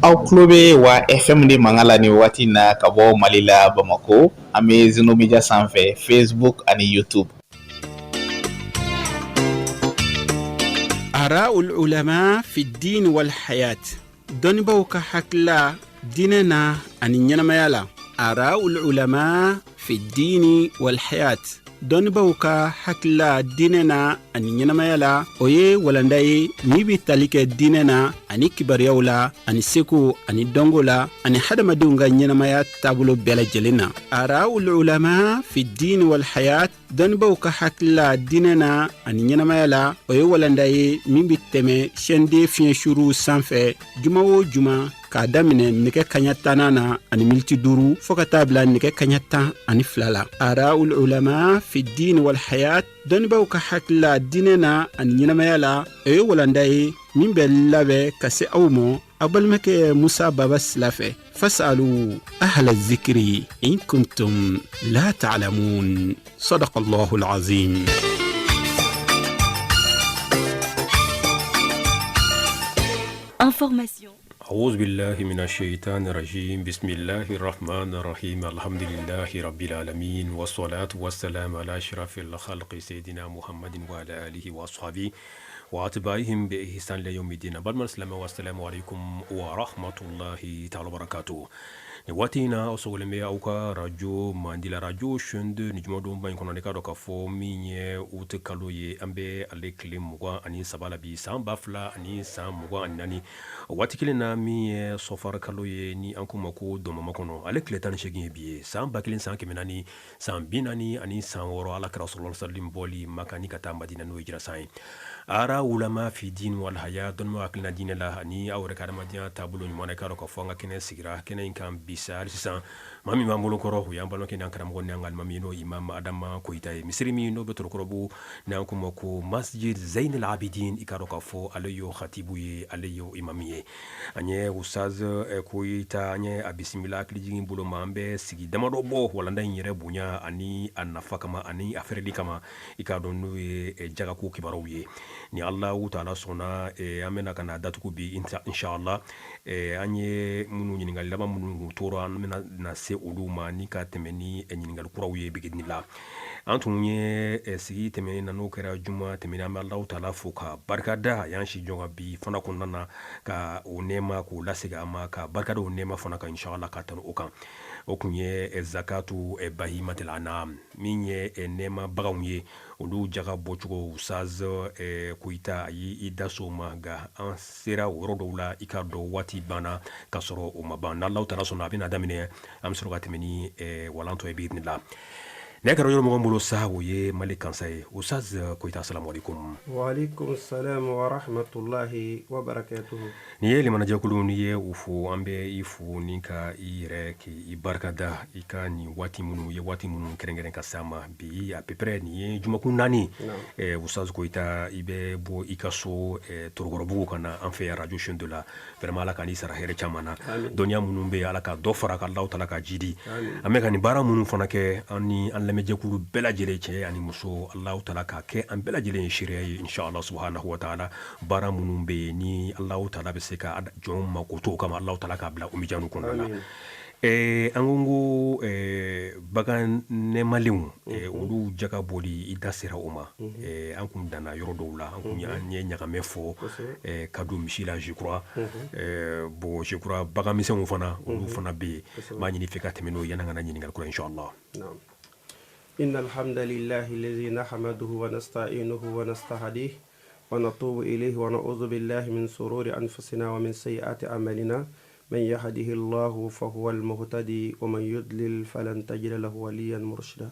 Aw tulo bɛ wa FM de mankan la nin waati in na ka bɔ Mali la Bamakɔ an bɛ Zeno Media sanfɛ Facebook ani YouTube. آراء العلماء في الدين والحياة دونبو كحكلا ديننا أن ينميالا آراء العلماء في الدين والحياة دونبو كحكلا ديننا أن ينميالا أوي ولنداي نيبي تاليك ديننا أني كبريولا أني سيكو أني دونغولا أني حدما دونغا ينميا تابلو بيلا جلنا آراء العلماء في الدين والحياة دونبو كحكلا ديننا أن ينميالا أوي ولنداي نيبي تمي شندي فين شروع سانفي جمعو جمع k'a daminɛ nɛgɛ kaɲa 10 na ani miniti 5 fɔɔ ka taa bila nɛgɛ kaɲa 10 ani 2 la araul ulama fi din wal hayat dɔnnibaw ka hakilila diinɛ na ani ɲɛnamaya la o ye walanda ye min bɛ labɛn ka se aw ma aw balimakɛ musa baba sila fɛ fasalu ahla zikri in kuntum la ta'lamun sadaqallahu alazim. Information. أعوذ بالله من الشيطان الرجيم بسم الله الرحمن الرحيم الحمد لله رب العالمين والصلاة والسلام على أشرف الخلق سيدنا محمد وعلى آله وأصحابه وأتباعهم بإحسان ليوم الدين بعد والسلام عليكم ورحمة الله تعالى وبركاته watina osogolembe auka radio mandila radio shunde ni jumodo mba inkono ne kado ka fo minye ute kalo ye ambe ale kile mugwa ani sabala bi samba fla ani sam mugwa ani nani watikile na mi sofar kalo ye ni ankuma ko doma makono ale kile tan shegin bi samba kilin san kemenani sam binani ani san woro ala kra sallallahu sallim boli makani kata madina no hijra sai ara ulama fi din wal haya don ma aklina din la ani awre kada madina tabulo ni mona kado ka fo nga kene sigira kene inkam bisal sisan mami mambulo koro hu yambalo ke nan karam gonne ngal mami no imam adama ko itaye misri mi no betoro korobu nan ko mako masjid zain al abidin ikaro ka fo alayo khatibu ye alayo imamiye anye ustaz ko ita anye abismillah klijin bulo mambe sigi damado bo wala ndan yere bunya ani annafa kama ani aferdi kama ikado no jaga ko kibaro ye ni allah taala sona amena kana datuku bi inshallah anye munu nyingal laba munu toro amena na se uluma ni ka temeni nyingal kuraw ye bigidnila antunye sigi temeni na no kera juma temeni am allah taala fuka barkada yanshi jonga bi fana kunna ka onema ko lasiga ama ka barkada onema fana ka inshallah ka tan okan okunye zakatu bahimatil anam minye nema bagawye olu jaga bochugo usaz kuita yi idaso maga an sera worodowla ikado wati bana kasoro umabana allah taala sona bina damine am soro gatemeni walanto e bidnillah nekaro yoro mo mbolo sawo ye malikan say usaz kuita assalamu alaikum wa alaikum assalam wa rahmatullahi wa barakatuh ni yeli mana jakulu ni ye ufu ambe ifu ninka ire ki ibarkada ikani wati munu kerengeren kasama bi a peu près ni jumakun nani usaz kuita ibe bo ikaso torgorobu kana en fait radio chaîne de la vraiment la kani sara here chamana donya munu be ala ka do fara ka allah taala ka jidi ameka ni bara munu fana ke ani lame jakulu bela jele che ani muso allah taala ka ke an bela jele shiriya inshallah subhanahu wa taala bara munu be ni allah taala be seka jom makoto kama allah taala ka bla umijanu kunna angungu bagan ne maliw olu jaga boli idasira uma ankum dana yoro dowla ankum nye nyagame fo kadu mishila je crois bo je crois bagan misen fana olu fana be ma nyini fika temeno yananga na nyini ngal ko inshallah إن الحمد لله الذي نحمده ونستعينه ونستهديه ونتوب إليه ونعوذ بالله من شرور أنفسنا ومن سيئات أعمالنا من يهده الله فهو المهتدي ومن يضلل فلن تجد له وليا مرشدا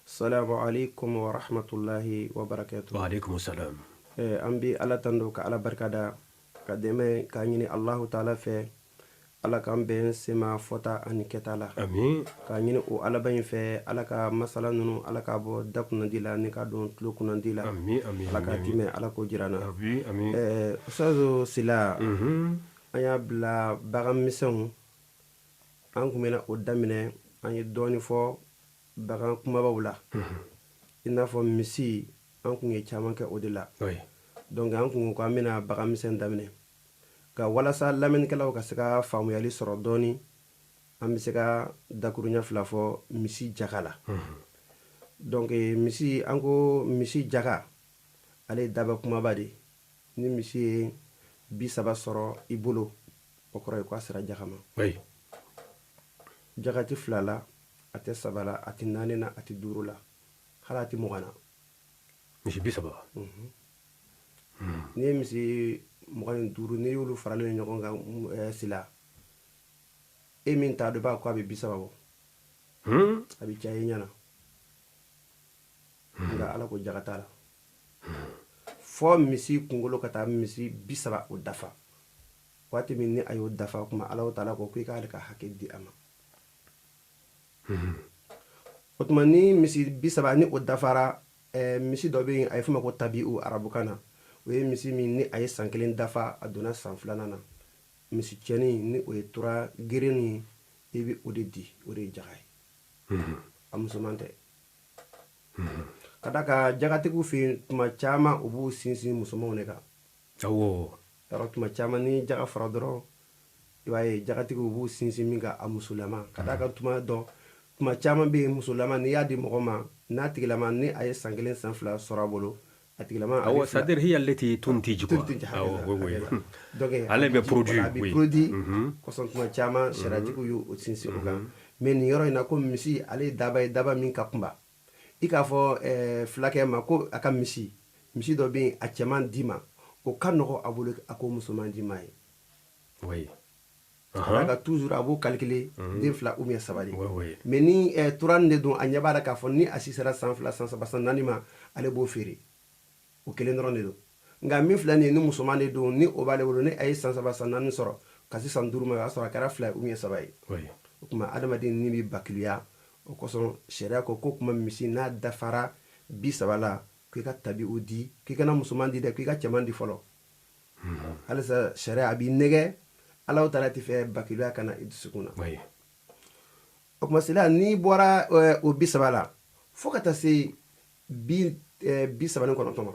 السلام عليكم ورحمة الله وبركاته وعليكم السلام أمبي على تندوك على بركادا كدمي كانيني الله تعالى في ala kan ben sema fota ani ketala amin ka nyini o ala bayin fe ala ka masala nunu ala ka bo dakuna dila ni ka don tulo kuna dila amin amin ala ka time ala ko jirana amin amin usazo sila anya bla bagam mission an kumena o damine an yi doni fo bagam kuma bawla ina fo misi an kun ye chaman ke odila donc an kun ko amina bagam mission damine ka walasa lamɛnnikɛlaw ka se ka faamuyali sɔrɔ dɔɔni an bɛ se ka dakuruɲa fila fɔ misi jaga la donc misi an ko misi jaga ale ye daba kumaba de ni misi ye 30 sɔrɔ i bolo o kɔrɔ ye ko a sera jaga ma jaga tɛ 2 la a tɛ 3 la a tɛ 4 na a tɛ 5 la hali a tɛ 20 na misi 30 ni ye misi 25 n'i y'olu faralen ɲɔgɔn kan sila e min t'a dɔn b'a ko a bɛ 30 bɔ a bɛ caya i ɲɛna nka ala ko jaga t'a la fɔ misi kunkolo ka taa misi 30 o dafa waati min ni a y'o dafa kuma ala ta'ala ko i k'ale ka hakɛ di a ma o tuma ni misi 30 ni o dafara misi dɔ bɛ yen a ye f'o ma ko tabi'u arabukan na o ye misi min ni a ye san 1 dafa a donna san 2nan na misi cɛnin ni o ye tora geren ye i bɛ o de di o de ye jaga ye a musoman tɛ ka da ka jagatigiw fɛ yen tuma caman u b'u sinsin musomanw de kan yɔrɔ tuma caman ni jaga fara dɔrɔn i b'a ye jagatigiw b'u sinsin min kan a musolama ka da ka tuma caman bɛ yen musolama n'i y'a di mɔgɔ ma n'a tigilama ni a ye san 1 san 2 sɔrɔ a bolo a tigilama c'est-à-dire hiya allati tuntiju donc ale bɛ produit a bɛ produit kosɔn tuma caman sariatigiw y'o sinsin o kan mais nin yɔrɔ in na ko misi ale ye daba min ka kunba i k'a fɔ fulakɛ ma ko a ka misi dɔ bɛ yen a cɛman di ma o ka nɔgɔ a bolo a ko musoman di ma ye a ka toujours a b'o calculer den 2 ou bien 3 de mais ni turan de don a ɲɛ b'a la k'a fɔ ni a si sera san 2 san 3 san 4 ma ale b'o feere o kelen dɔrɔn de don nka min filɛ nin ye ni musoman de don ni o b'ale bolo ni a ye san 3 san 4 sɔrɔ ka se san 5 ma o y'a sɔrɔ a kɛra 2 ou bien 3 ye o tuma adamaden ni bɛ bakiliya o kosɔn sariya ko kuma misi n'a dafara 30 la k'i ka tabi'u di k'i kana musoman di dɛ k'i ka cɛman di fɔlɔ halisa sariya a b'i nɛgɛ ala ta'ala tɛ fɛ bakiliya kana i dusukun na o tuma sila n'i bɔra o 30 la fo ka taa se 39 ma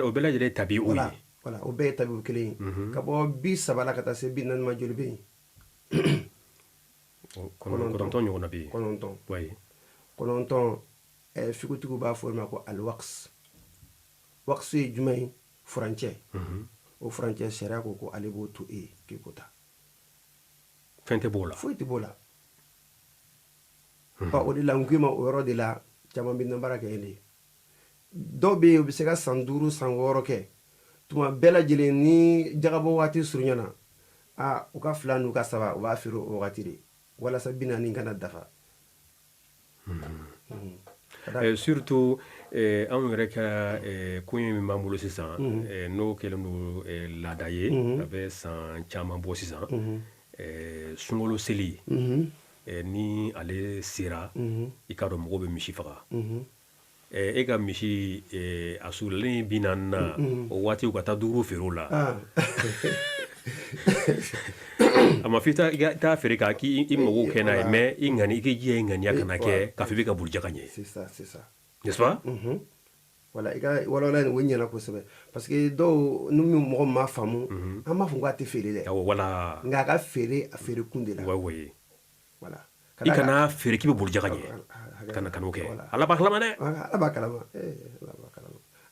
o bɛɛ lajɛlen tabi'u ye voilà o bɛɛ ye tabi'u kelen ye ka bɔ 30 la ka taa se 40 ma joli bɛ yen kɔnɔntɔn ɲɔgɔnna bɛ yen kɔnɔntɔn figutigiw b'a fɔ o ma ko alwaks waks ye jumɛn ye furancɛ o furancɛ sariya ko ale b'o to e ye k'i ko ta fɛn tɛ b'o la foyi tɛ b'o la o de la n k'i ma o yɔrɔ de la caman bɛ baara kɛ yen de dɔw bɛ yen u bɛ se ka san 5 san 6 kɛ tuma bɛɛ lajɛlen ni jagabɔ waati surunyana u ka 2 n'u ka 3 u b'a feere o wagati de walasa 40 kana dafa surtout anw yɛrɛ ka ko in min b'an bolo sisan n'o kɛlen don laada ye a bɛ san caman bɔ sisan sunkalo seli ni ale sera i k'a dɔn mɔgɔw bɛ misi faga e ka misi a surulalen 40 na o waati u ka taa 5 feere o la a ma f'i t'a feere k'a k'i mago kɛ n'a ye mais i ŋani i k'i jija i ŋaniya kana kɛ k'a fɔ i bɛ ka boli jaga ɲɛ c'est ça n'est-ce pas voilà i ka walawala o ɲɛna kosɛbɛ parce que dɔw ni mɔgɔ m'a faamu an b'a fɔ ko a tɛ feere dɛ voilà nka a ka feere a feere kun de la voilà i kana feere k'i bɛ boli jaga ɲɛ kana kan'o kɛ ala b'a kalama dɛ ala b'a kalama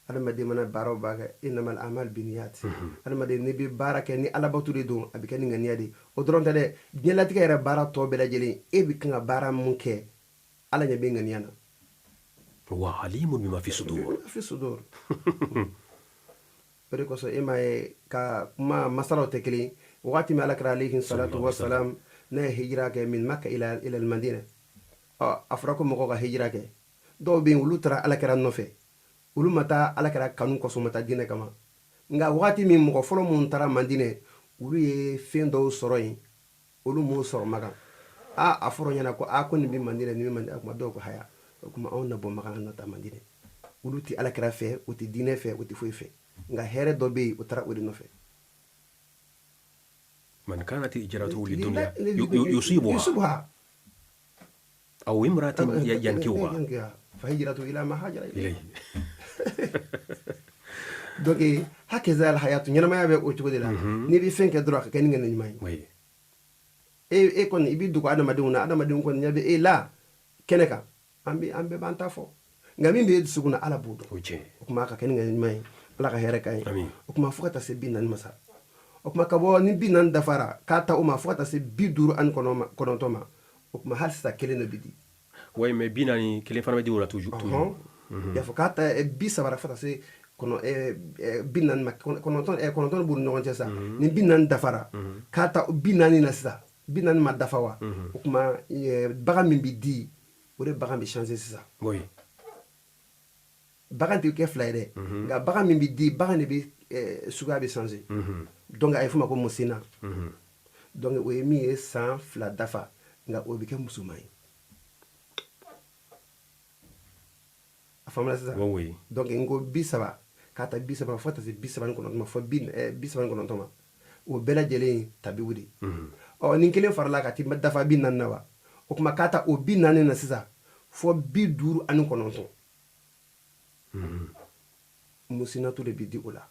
adamaden mana baara o baara kɛ innamal a'malu binniyat adamaden n'i bɛ baara kɛ ni alabato de don a bɛ kɛ ni ŋaniya de o dɔrɔn tɛ dɛ diɲɛlatigɛ yɛrɛ baara tɔ bɛɛ lajɛlen e bɛ kan ka baara mun kɛ ala ɲɛ bɛ ŋaniya na wa alimun bima fi sudur o de kosɔn e m'a ye ka kuma masalaw tɛ kelen wagati min alakira alayhi salatu wasalam n'a ye hijira kɛ min Makka ila al-Madina a fɔra ko mɔgɔw ka hijira kɛ dɔw bɛ yen olu taara alakira nɔfɛ olu ma taa alakira kanu kosɔn ma taa diinɛ kama nka wagati min mɔgɔ fɔlɔ minnu taara Madinɛ olu ye fɛn dɔw sɔrɔ yen olu m'o sɔrɔ Makan a fɔra ɲɛna ko ko nin bɛ Madinɛ nin bɛ Madinɛ a kuma dɔw ko haya o kuma anw na bɔ Makan an na taa Madinɛ olu tɛ alakira fɛ u tɛ diinɛ fɛ u tɛ foyi fɛ nka hɛrɛ dɔ bɛ yen u taara o de nɔfɛ man kanat hijratuhu lidunya yusibuha aw imra'atin yankihuha fa hijratuhu ila ma hajara ilayhi donc hakaza al hayatu nyana ma be o tugo de la ni bi fenke dro ka ken ngene nyimay oui e kon ibi du ko adama dum kon nyabe la keneka ambe banta fo ngami be suguna ala budo kuma ka ken ngene nyimay ala ka here kay kuma fukata se binan masa kuma ka bo ni binan dafara kata uma fukata se biduru an kono toma kuma halsa keleno bidi oui mais binani kelen fana be di wala toujours ya fukata bi sabara fata se kono binan ma kono ton buru no goncha sa ni binan dafara kata binani na sa binan ma dafawa kuma baga min bi di o de baga bi changer ça oui baga ti ke flaide ga baga min bi di baga ne bi suga bi changer donc ay fuma ko musina donc o mi e sans fla dafa nga o bi ke musumai afamla ça oui donc ngo bi saba kata bi saba fota se bi saba ko ma fo bi saba ko toma o bela jele tabi wudi o nin kelen farla ka ti dafa bi nan nawa o kuma kata o bi nan na sisa fo bi duru an ko non to musina to le bi di ola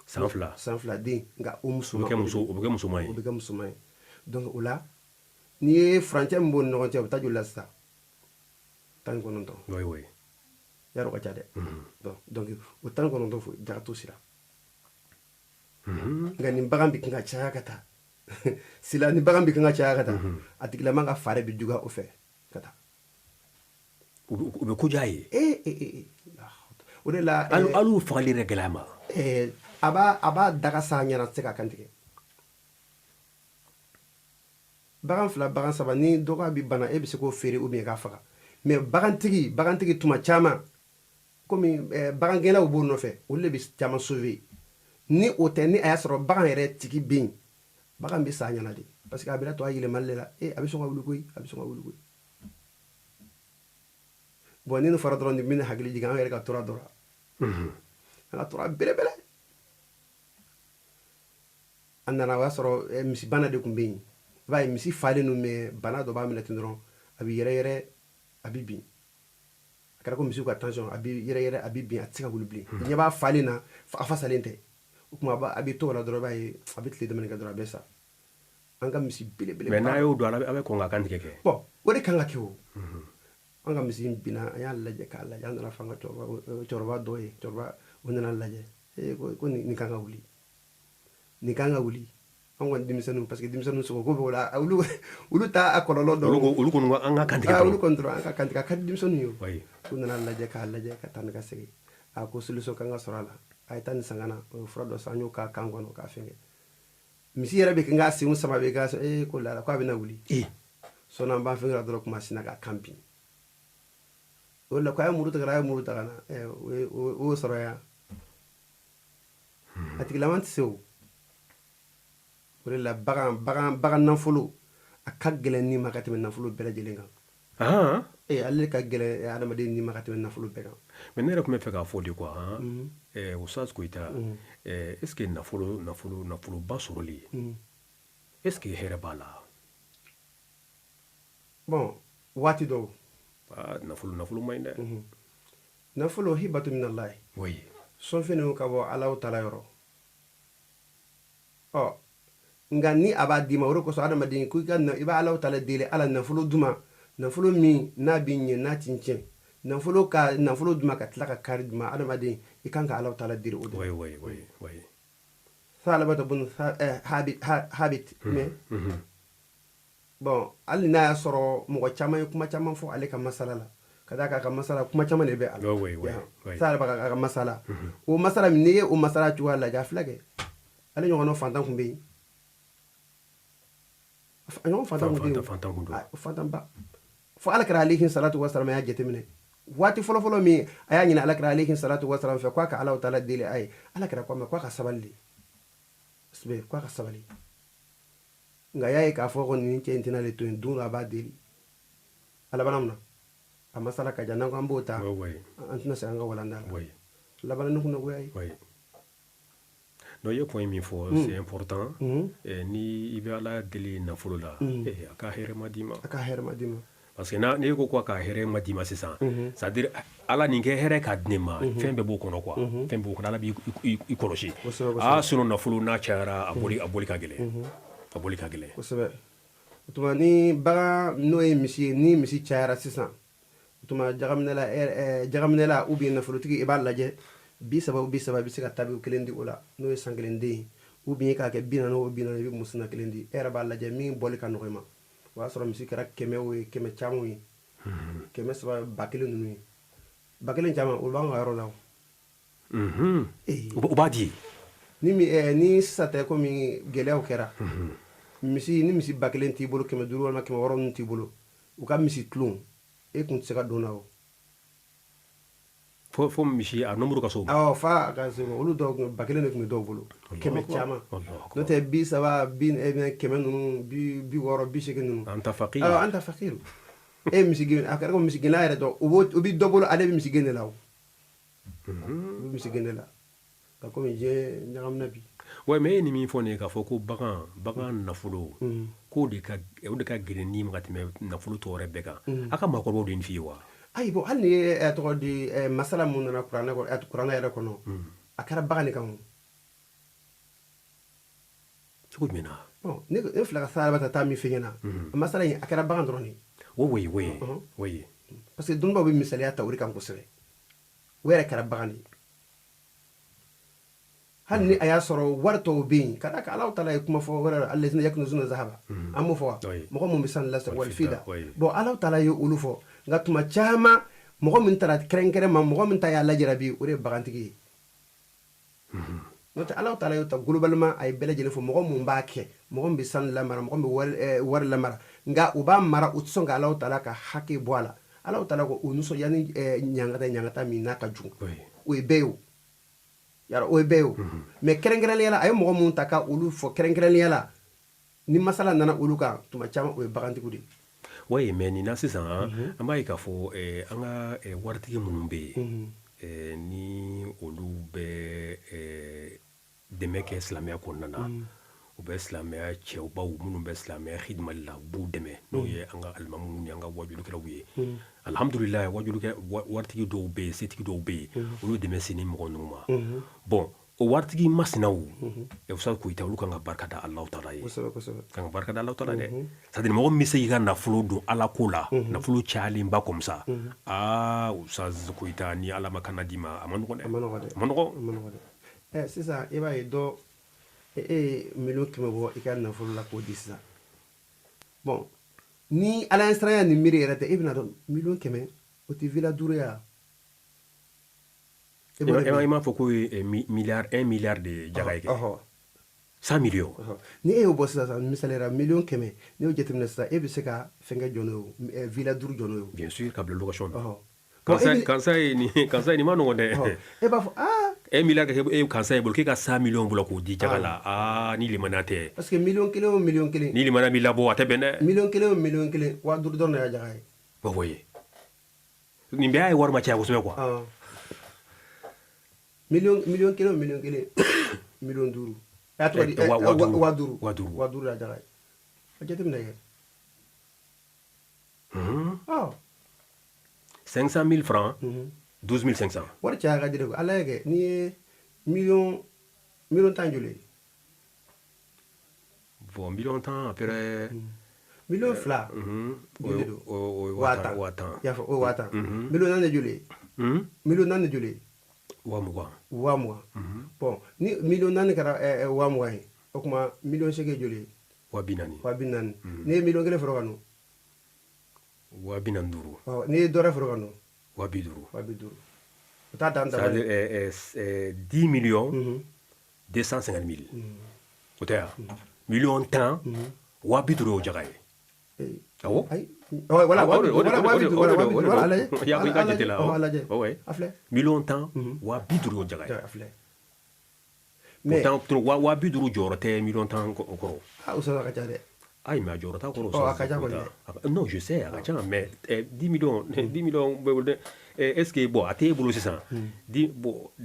sanfla de nga o musuma o be ke musumai donc ola ni frontière mbon no te ta jula sa tan ko non to oui oui yaro ka jade donc o tan ko non to fu jagato sila nga ni bagan bi kinga caya kata sila ni bagan bi kinga caya kata atigila manga fare bi juga o fe kata o be ko jaye o de la alu fagali reglama aba daga sa nyana se ka kantike bagan fila bagan saba ni doga bi bana e bi se ko fere ou bien ka faga mais bagan tigi tuma chama comme bagan gela o bo no fe o le bi chama sauver ni o tɛ ni a y'a sɔrɔ bagan yɛrɛ tigi bɛ yen bagan bɛ sa ɲana de parce que a bɛna to a yɛlɛmali de la a bɛ sɔn ka wuli koyi bon ni fara dɔrɔn ni min hakili jigin an yɛrɛ ka tora dɔrɔn an ka tora belebele an nana o y'a sɔrɔ misi bana de tun bɛ yen i b'a ye misi falen don mais bana dɔ b'a minɛ ten dɔrɔn a bɛ yɛrɛ a bɛ bin a kɛra ko misiw ka tension a bɛ yɛrɛ a bɛ bin a tɛ se ka wuli bilen ɲɛ b'a falen na a fasalen tɛ o kuma a bɛ to la dɔrɔn b'a ye a bɛ tile dama kɛ dɔrɔn a bɛ sa an ka misi belebele mais n'a y'o don a bɛ kɔn ka kantigɛ kɛ bon o de kan ka kɛ o an ka misi binna an y'a lajɛ k'a lajɛ an nana fɔ an ka cɛkɔrɔba dɔ ye o nana lajɛ ko nin kan ka wuli an kɔni denmisɛnninw parce que denmisɛnninw sogo ko bɛ o la olu t'a a kɔlɔlɔ dɔn olu kɔni an ka kantigɛ olu kɔni dɔrɔn an ka kantigɛ a ka di denmisɛnninw ye o nana lajɛ k'a lajɛ ka taa ni ka segin a ko solution kan ka sɔrɔ a la a ye taa ni sangana o fura dɔ san an y'o k'a kan kɔnɔ k'a fɛngɛ misi yɛrɛ bɛ kɛ n k'a senw sama bɛ k'a sɔrɔ ko la ko a bɛna wuli sɔnni an b'an fɛngɛ dɔrɔn kuma sina ka kan bin o la ko a ye muru ta na o sɔrɔ yan a tigilaman tɛ se o de la bagan nafolo a ka gɛlɛn ni ma ka tɛmɛ nafolo bɛɛ lajɛlen kan ale ka gɛlɛn adamaden ni ma ka tɛmɛ nafolo bɛɛ kan mais ne yɛrɛ tun bɛ fɛ k'a fɔ de quoi Oustaz Koyita est ce que nafoloba sɔrɔli est ce que hɛrɛ b'a la bon waati dɔw nafolo man ɲi dɛ nafolo hibatu minalahi oui sɔnfɛnw ka bɔ Alahu Taala yɔrɔ nka ni a b'a d'i ma o de kosɔn adamaden ko i b'a Alahu Taala deli ala nafolo duma nafolo min n'a b'i ɲɛ n'a t'i tiɲɛ nafolo duma ka tila ka kari duma adamaden i kan ka Alahu Taala deli o de oui salabata bun habit mais bon hali n'a y'a sɔrɔ mɔgɔ caman ye kuma caman fɔ ale ka masala la ka d'a kan a ka masala kuma caman de bɛ a la salaba ka masala o masala min n'i ye o masala cogoya lajɛ a fila kɛ ale ɲɔgɔnna fantan kun bɛ yen a ɲɔgɔn fantan kun tɛ yen fantanba fo alakira alayhi salatu wasalam y'a jateminɛ waati fɔlɔfɔlɔ min a y'a ɲini alakira alayhi salatu wasalam fɛ k'a ka Alahu Taala deli a ye alakira ko a ma k'a ka sabali de k'a ka sabali nka a y'a ye k'a fɔ ko nin cɛ in tɛna le to yen don dɔ a b'a deli a labanna mun na a masala ka jan n'an ko an b'o ta an tɛna se an ka walanda la labanna ne kun na goya ye non ye point min fɔ c'est important ni i bɛ Ala deli nafolo la a ka hɛrɛ ma d'i ma parce que ne ko quoi ka here ma di ma sisan c'est à dire ala nin ke here ka di ne ma fɛn bɛɛ b'o kɔnɔ quoi fɛn b'o kɔnɔ ala b'i kɔlɔsi sinon nafolo n'a cayara a boli ka gɛlɛn a boli ka gɛlɛn kosɛbɛ o tuma ni bagan n'o ye misi ni misi cayara sisan o tuma jagaminɛla ou bien nafolotigi i b'a lajɛ 30 i bɛ se ka tabi kelen di o la n'o ye san kelen den ou bien k'a kɛ 40 o 40 i bɛ musina kelen di e yɛrɛ b'a lajɛ min bɔli ka nɔgɔ i ma o y'a sɔrɔ misi kɛra 100 ye 100 caman ye 300 1000 ninnu ye 1000 caman o b'an ka yɔrɔ la o b'a di ni sisan tɛ komi gɛlɛyaw kɛra ni misi 1000 t'i bolo 500 walima 600 ninnu t'i bolo u ka misi tulon e kun tɛ se ka don na o fo misi a nombre ka so fa ka se olu dɔw 1000 de tun bɛ dɔw bolo 100 caman n'o tɛ 30 100 ninnu 60 80 ninnu anta fakir e misi gɛn a kɛra ko misi gɛnna yɛrɛ dɔn u bɛ dɔ bolo ale bɛ misi gɛn de la o u bɛ misi gɛn de la ka komi diɲɛ ɲagamina bi ouais mais ni min fɔ ne k'a fɔ ko bagan nafolo k'o de ka gɛlɛn ni ma ka tɛmɛ nafolo tɔ wɛrɛ bɛɛ kan a ka maakɔrɔbaw de nin f'i ye wa ayi bon hali ni ye tɔgɔ di masala mun nana kuranɛ yɛrɛ kɔnɔ a kɛra bagan de kan cogo jumɛn na bon ne filɛ ka sara ta taa min f'i ɲɛna masala in a kɛra bagan dɔrɔn de oui parce que dɔnnibaw bɛ misaliya ta o de kan kosɛbɛ o yɛrɛ kɛra bagan de hali ni a y'a sɔrɔ wari tɔw bɛ yen ka da kan Alahu Taala ye kuma fɔ wɛrɛ allazina yaknizuna zahaba an m'o fɔ wa mɔgɔ mun bɛ sanu lase wal fida bon Alahu Taala ye olu fɔ nka tuma caman mɔgɔ min taara kɛrɛnkɛrɛn ma mɔgɔ min ta y'a lajɛra bi o de ye bagantigi ye n'o tɛ Alahu Taala y'o ta globalement a ye bɛɛ lajɛlen fɔ mɔgɔ mun b'a kɛ mɔgɔ min bɛ sanu lamara mɔgɔ min bɛ wari lamara nka u b'a mara u tɛ sɔn ka Alahu Taala ka hakɛ bɔ a la Alahu Taala ko o nisɔndiya ni ɲangata min n'a ka jugu o ye bɛɛ ye o yara o ye bɛɛ ye o mais kɛrɛnkɛrɛnnenya la a ye mɔgɔ mun ta ka olu fɔ kɛrɛnkɛrɛnnenya la ni masala nana olu kan tuma caman o ye bagantigiw de oui mais nin na sisan an b'a ye k'a fɔ an ka waritigi minnu bɛ yen ni olu bɛ dɛmɛ kɛ silamɛya kɔnɔna na u bɛ silamɛya cɛwbaw minnu bɛ silamɛya hidimali la u b'u dɛmɛ n'o ye an ka alimamuw ni an ka wajulikɛlaw ye alhamdulilayi waritigi dɔw bɛ yen setigi dɔw bɛ yen olu dɛmɛ se ni mɔgɔ ninnu ma bon o waritigi masinaw Usazu Kuyita olu kan ka barika da Alahu Taala ye kan ka barika da Alahu Taala dɛ c'est à dire mɔgɔ min bɛ se k'i ka nafolo don Ala ko la nafolo cayalenba comme ça Usazu Kuyita ni Ala ma kana d'i ma a ma nɔgɔn dɛ a ma nɔgɔn dɛ sisan i b'a ye dɔ e miliyɔn 100 bɔ i ka nafolo la k'o di sisan bon ni Ala ye siranya ni miiri yɛrɛ tɛ e bɛna dɔn miliyɔn 100 o tɛ villa 5 ye i m'a fɔ ko ye 1 milliard de jaga ye kɛ 100 millions ni e y'o bɔ sisan misaliyara miliyɔn 100 n'i y'o jateminɛ sisan e bɛ se ka fɛnkɛ jɔ n'o ye villa 5 jɔ n'o ye bien sûr ka bila location na kansa ye nin ma nɔgɔn dɛ e b'a fɔ 1 milliard kɛ e kansa ye bolo k'e ka 100 millions bolo k'o di jaga la ni limaniya tɛ parce que miliyɔn 1 o miliyɔn 1 ni limaniya b'i labɔ a tɛ bɛn dɛ miliyɔn 1 o miliyɔn 1 500 dɔrɔn de y'a jaga ye oui nin bɛɛ y'a ye wari ma caya kosɛbɛ quoi miliyɔn 1 o miliyɔn 1 miliyɔn 5 a tɔgɔ di 500 y'a jaga ye a jateminɛ kɛ 500 000 francs 12 500 wari caya ka di de ala ye kɛ n'i ye miliyɔn 10 joli ye bon miliyɔn 10 après miliyɔn 2 waa tan y'a fɔ o ye 10 miliyɔn 4 joli ye miliyɔn 4 joli ye 20 bon ni miliyɔn 4 kɛra 20 ye o kuma miliyɔn 8 joli ye 40 n'i ye miliyɔn 1 fɔrɔ ka nɔ 45 n'i ye dɔrɛ fɔrɔ ka nɔ 50 o t'a dan daba ye 10 millions 250 000 o tɛ yan miliyɔn 10 50 y'o jaga ye awɔ wala y'a fɔ i ka jate la a filɛ miliyɔn 10 50 y'o jaga ye mais 50 jɔyɔrɔ tɛ miliyɔn 10 kɔrɔ o sɔrɔ ka ca dɛ Aïe, mais Jorota, non, je sais, mais 10 millions, 10 millions, est-ce que, bon, à tes boulots, c'est ça. 10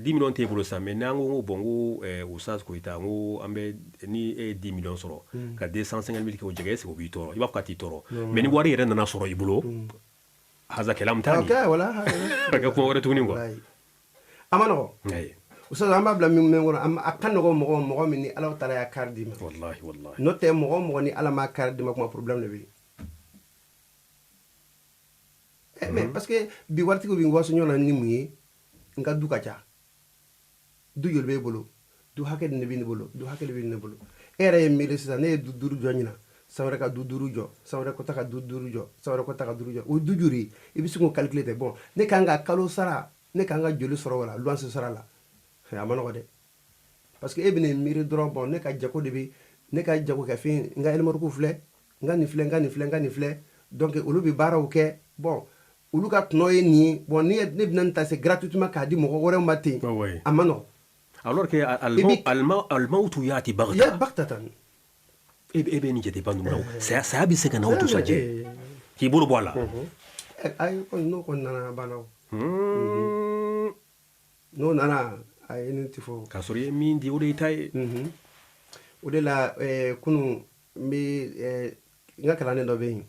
millions, tes boulots, ça, mais non, bon, au sens que tu as, ni 10 millions sur l'eau, 250 000 qui est au Bitoro, il va pas titoro. Mais ni voir, il y a un sur le boulot. Hazakelam Tani. Ok, voilà. Parce que pour retourner, quoi. Amano. Usa amba bla min ngoro am akan go mo min ni ala tala ya kardi ma wallahi no te mo ni ala ma kardi ma kuma problème le bi mais parce que bi warti ko bi ngoso nyona ni muyi nga du kacha du yolbe bolo du hakke ne bi ni bolo du hakke bi ni bolo era mi le sa ne du duru jonyina sawre ka du duru jo sawre ko taka du duru jo sawre ko taka duru jo o du juri ibi su ko calculer bon ne kanga kalo sara ne kanga joli soro wala luanse sara la amano de parce que ebine miri dron bon ne ka jako de bi ne ka jako ka fin nga elmor ku fle nga ni fle donc olu bi baraw ke bon olu ka tnoye ni bon ni ne binan ta c'est gratuitement ka di mo gore mati amano alors que al-maut yati baghta ya baghtatan ebe ni jete bandu no ça bi se kana auto saje ki bulu bola ay ko no ko nana banaw no nana ay nti fo kasuri min di ode tay ode la kunu mi nga kala ne do be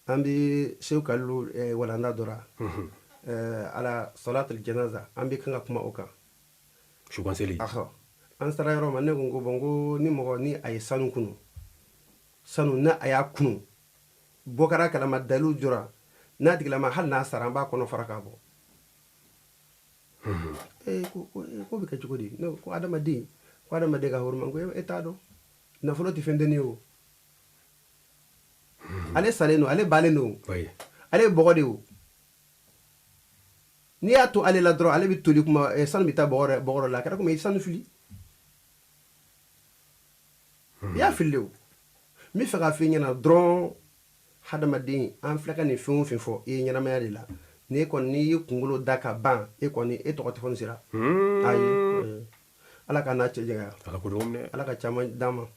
ambi shew kallu wala nda dora ala salat al janaza ambi kanga kuma oka shukan seli aha an sara yoro manne go bongo ni mo ni ay sanu kunu sanu na aya kunu bokara kala madalu jura na digla ma hal na sara ba kono faraka bo ko be kaci kodi no ko adama de ga horma ko etado na folo ti fendeni o ale saleno ale baleno ale bogode o ni ato ale la dro ale bi toli kuma san bita bogoro la kara kuma san fili ya filio mi fera finya na dron hadama de an flaka ni fo e nyana mayade la ne kon ni kungulo daka ban e kon ni e to telefon sira ayi ala ka na cejega ala ko domne ala ka chama dama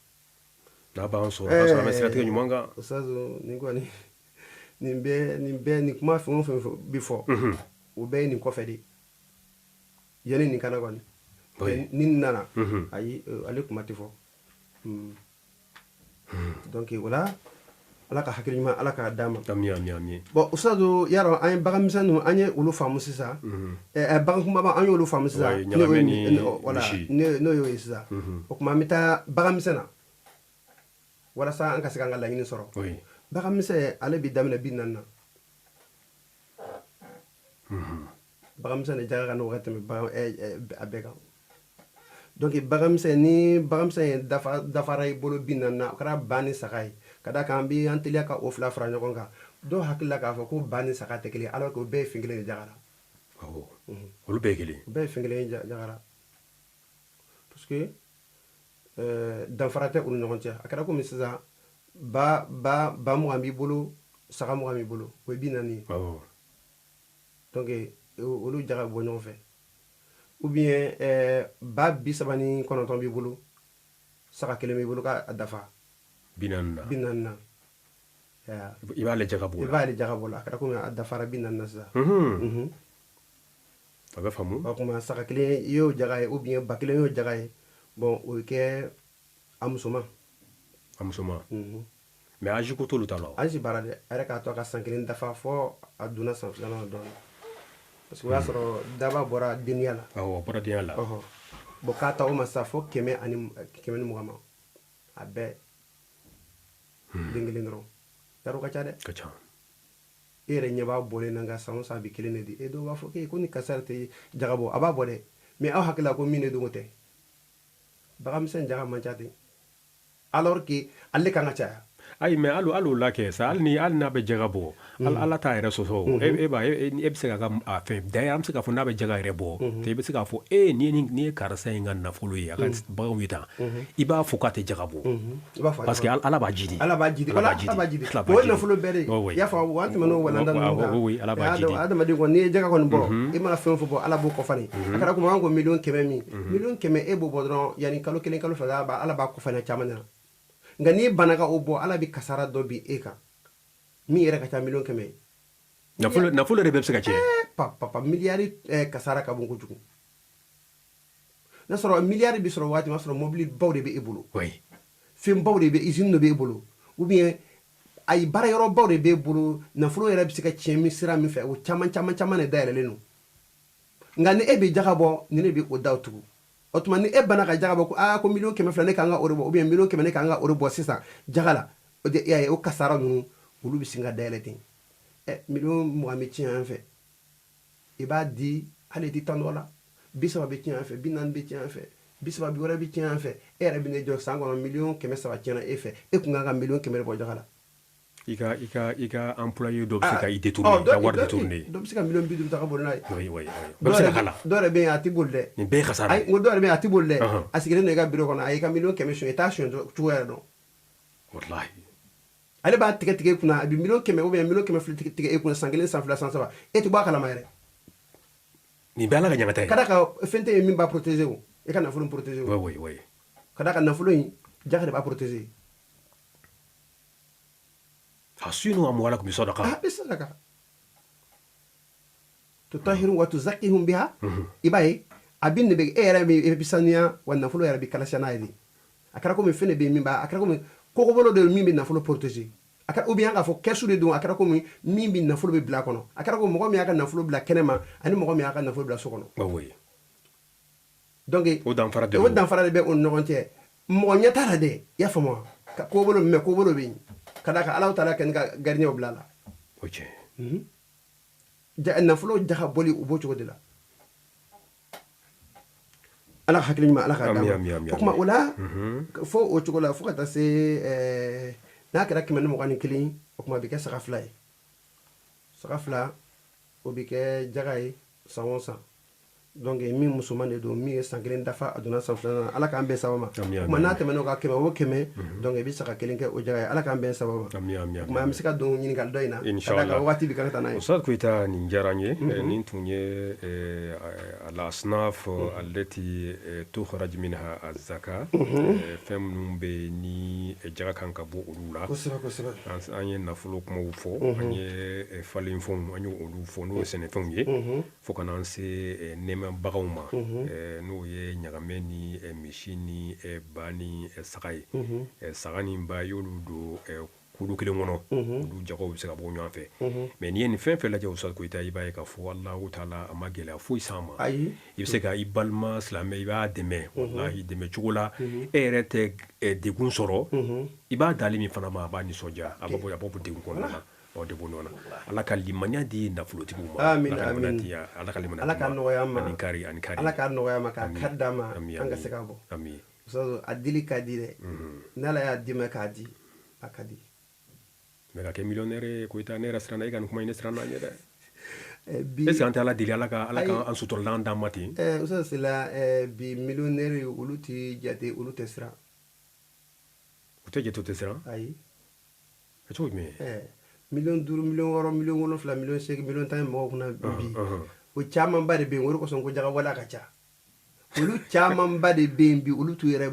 na ba on so parce que mesra te nyumanga osazo ni ko ni be ni kuma fo before o be ni ko fedi yene ni kana kon ni nana ayi ale kuma tifo donc voilà ala ka hakilima ala ka dama ami bon usado yaro an bagamisanu anye ulu famu sisa bagan kuma ba anye ulu famu sisa wala no yo sisa o kuma mita bagamisana wala sa an ka sika ngala ngini soro bagamise ale bi damina binanna bagamisane jaga no wakati me abega donc bagamise dafara bolo binanna kara bani sakai kada kan bi antelia ka ofla fra nyoko nga do hakilla ka fo ko bani saka tekeli alors que be fingile jagara olu be kele be fingile jagara parce que dan farate ulu nyontia akada ko misza ba mo ambi bolo saka mo ambi bolo we binani donc olu jaga bo nyon fe ou bien ba bi sabani kono tombi bolo saka kele mi bolo ka dafa binanna ya ibale jagabola kada ko adda fara binanna sa aga famu ba kuma saka kile yo jagaye ou bien bakile yo jagaye bon o ke amusoma mais aji ko tolu talo aji barade ara ka to ka sankilin dafa fo aduna san filana don parce que wasoro daba bora dunya la bora dunya la bo ka ta o masa fo keme ni mugama abe dingilindro daru kacha ere nyaba bole nanga samu sabi kilene di edo wa fo ke ko ni kasarte jagabo aba bole mais aw hakila ko mine do ngote bagam sen jaga manchati alors que alle kanga cha ay mais alu la ke sa alna be jagabo ala ta ere so e be se ga a fe da am se ga fo na be jaga ere bo te be se ga fo ni karsa ngan na fulu ya kan ba wita iba fo ka te jagabo parce que ala ba jidi ko na fulu bere ya fa wa te mano wala ndan ala ba jidi adama de ko ni jaga kon bo e ma fe fo bo ala bo ko fani akara ko mango million keme e bo bodron yani kalo kelen kalo fa ba ala ba ko fani chamana nga ni bana ka o bɔ ala bi kasara dɔ bi e kan min yɛrɛ ka ca miliyɔn 100 nafolo yɛrɛ bɛɛ bɛ se ka tiɲɛ papa miliyari kasara ka bon kojugu n'a sɔrɔ miliyari bi sɔrɔ waati ma sɔrɔ mobili baw de bɛ e bolo fɛn baw de bɛ usine dɔ bɛ e bolo ou bien ayi baara yɔrɔ baw de b'e bolo nafolo yɛrɛ bɛ se ka tiɲɛ min sira min fɛ o caman de dayɛlɛlen don nka ni e bɛ jaga bɔ ni ne bɛ o daw tugu o tuma ni e bana ka jaga bɔ ko ko miliyɔn 100 ne kan ka o de bɔ ou bien miliyɔn 100 ne kan ka o de bɔ sisan jaga la o de y'a ye o kasara ninnu olu bɛ sin ka dayɛlɛ ten miliyɔn 20 bɛ tiɲɛ an fɛ i b'a di hali i tɛ tan dɔ la 30 bɛ tiɲɛ an fɛ 40 bɛ tiɲɛ an fɛ 30 wɛrɛ bɛ tiɲɛ an fɛ e yɛrɛ bɛ ne jɔ san kɔnɔ miliyɔn 300 tiɲɛna e fɛ e kun kan ka miliyɔn 100 de bɔ jaga la i ka employé dɔ bɛ se ka i détourner ka wari détourner dɔ bɛ se ka miliyɔn 50 ta ka boli n'a ye oui bɛɛ bɛ se ka k'a la dɔ yɛrɛ bɛ yen a tɛ boli dɛ nin bɛɛ ye kasara ayi n ko dɔ yɛrɛ bɛ yen a tɛ boli dɛ a sigilen don i ka bureau kɔnɔ a y'i ka miliyɔn 100 suɲɛ i t'a suɲɛ cogo yɛrɛ dɔn wallahi ale b'a tigɛ e kunna a bɛ miliyɔn 100 ou bien miliyɔn 100 tigɛ e kunna san 1 san 2 san 3 e tɛ bɔ a kalama yɛrɛ nin bɛɛ ala ka ɲaŋata ye ka da ka fɛn tɛ yen min b'a protéger o e ka nafolo protéger o oui ka da ka nafolo in jaga de b'a protéger hasinu amwalakum bisadaqa bisadaqa tutahhiruhum wa tuzakkihum biha i b'a ye a bɛ e yɛrɛ bɛ sanuya wa nafolo yɛrɛ bɛ kalasiya n'a ye de a kɛra komi fɛn de bɛ yen min b'a a kɛra komi kɔgɔbolo de min bɛ nafolo protéger a kɛra ou bien k'a fɔ kɛsu de don a kɛra komi min bɛ nafolo bɛ bila a kɔnɔ a kɛra ko mɔgɔ min y'a ka nafolo bila kɛnɛma ani mɔgɔ min y'a ka nafolo bila so kɔnɔ donc o danfara de bɛ o ni ɲɔgɔn cɛ mɔgɔ ɲɛ t'a la dɛ i y'a faamu wa kɔgɔbolo min bɛ kɔgɔbolo bɛ yen ka da kan ala taala kɛ ni ka gardien bila a la o cɛ nafolo jaga bɔli o b'o cogo de la ala ka hakili ɲuman ala ka d'a ma o tuma o la fo o cogo la fo ka taa se n'a kɛra 121 o tuma a bɛ kɛ saga 2 ye saga 2 o bɛ kɛ jaga ye san o san donc min musoman de don min ye san 1 dafa a donna san 2nan ala k'an bɛn sababa ma o tuma n'a tɛmɛn'o kan 100 o 100 donc i bɛ saga 1 kɛ o jaga ye ala k'an bɛn sababa ma o tuma an bɛ se ka don ɲininkali dɔ in na ka da kan waati bɛ kan ka taa n'a ye Ustaz Koyita nin diyara n ye nin tun ye al-asnaf allati tukhraj minha az-zaka fɛn minnu bɛ yen ni jaga kan ka bɔ olu la kosɛbɛ an ye nafolo kumaw fɔ an ye falenfɛnw an ye olu fɔ n'o ye sɛnɛfɛnw ye fo ka na an se nɛmɛbagaw ma n'o ye ɲagamɛ ni misi ni ba ni saga ye saga ni ba y'olu don kulu kelen kɔnɔ olu jagaw bɛ se ka bɔ ɲɔgɔn fɛ mais n'i ye nin fɛn fɛn lajɛ Ustaz Koyita i b'a ye k'a fɔ Alahu taala a ma gɛlɛya foyi s'an ma i bɛ se ka i balima silamɛ i b'a dɛmɛ wallahi dɛmɛ cogo la e yɛrɛ tɛ degun sɔrɔ i b'a dali min fana ma a b'a nisɔndiya a b'a bɔ degun kɔnɔna na de b'o nɔ na ala ka limaniya di nafolotigiw ma ala ka nɔgɔya ma ani kari ala ka nɔgɔya ma k'a kari d'a ma an ka se ka bɔ Ustaz a dili ka di dɛ n'ala y'a di ma k'a di a ka di mais ka kɛ millionnaire ye Koyita ne yɛrɛ siranna e ka nin kuma in ne siranna an ye dɛ est-ce que an tɛ ala deli ala ka an suturala an d'an ma ten Ustaz Sila bi millionnaire olu tɛ jate olu tɛ siran u tɛ jate u tɛ siran ayi cogo jumɛn miliyɔn 5 miliyɔn 6 miliyɔn 7 miliyɔn 8 miliyɔn 10 mɔgɔw kunna bi o camanba de bɛ yen o de kosɔn ko jaga wala ka ca olu camanba de bɛ yen bi olu t'u yɛrɛ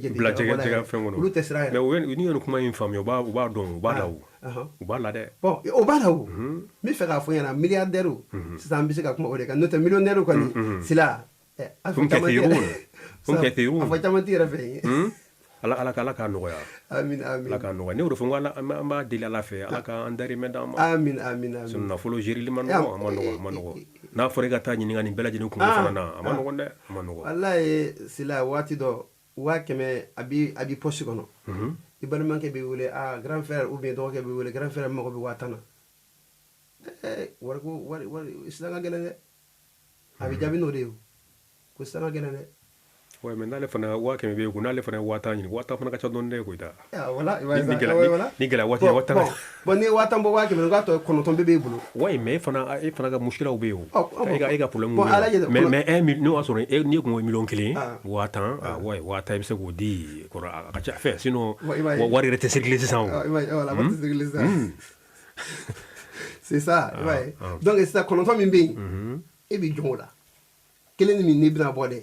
jate jɛgɛ fɛn kɔnɔ olu tɛ siran yɛrɛ mais ni ye kuma in faamuya u b'a dɔn u b'a la u b'a la dɛ bon o b'a la o n bɛ fɛ k'a fɔ ɲɛna milliardaire sisan an bɛ se ka kuma o de kan n'o tɛ millionnaire kɔni Sila a fɔ caman tɛ yɛrɛ fɛ yen ala k'a nɔgɔya amin ala k'a nɔgɔya ne y'o de fɔ n ko an b'a deli ala fɛ ala k'an darimɛ d'an ma amin nafolo gérili ma nɔgɔ a ma nɔgɔ n'a fɔra i ka taa ɲininka nin bɛɛ lajɛlen kungo fana na a ma nɔgɔn dɛ a ma nɔgɔn walayi Sila waati dɔ 100 a b'i poche kɔnɔ i balimakɛ b'i wele grand frère ou bien dɔgɔkɛ b'i wele grand frère mago bɛ 10 na wari sisan ka gɛlɛn dɛ a bɛ jaabi n'o de ye ko sisan ka gɛlɛn dɛ ouais mais n'ale fana 100 bɛ kun n'ale fana ye 10 ɲini 10 fana ka ca dɔɔni dɛ Koyita ni gɛlɛya waati ye 10 bon ni 10 bɔ 100 k'a tɔ 9 bɛɛ b'e bolo ouais mais e fana ka muskilaw bɛ yen o e ka problème mais 1 million n'o y'a sɔrɔ n'i kun ko 1 million 10 ouais 10 i bɛ se k'o di kɔrɔ a ka ca fɛ sinon wari yɛrɛ tɛ circuler sisan o voilà wari tɛ circuler sisan c'est ça ouais donc sisan 9 min bɛ yen e bɛ jɔn o la 1 min n'i bɛna bɔ dɛ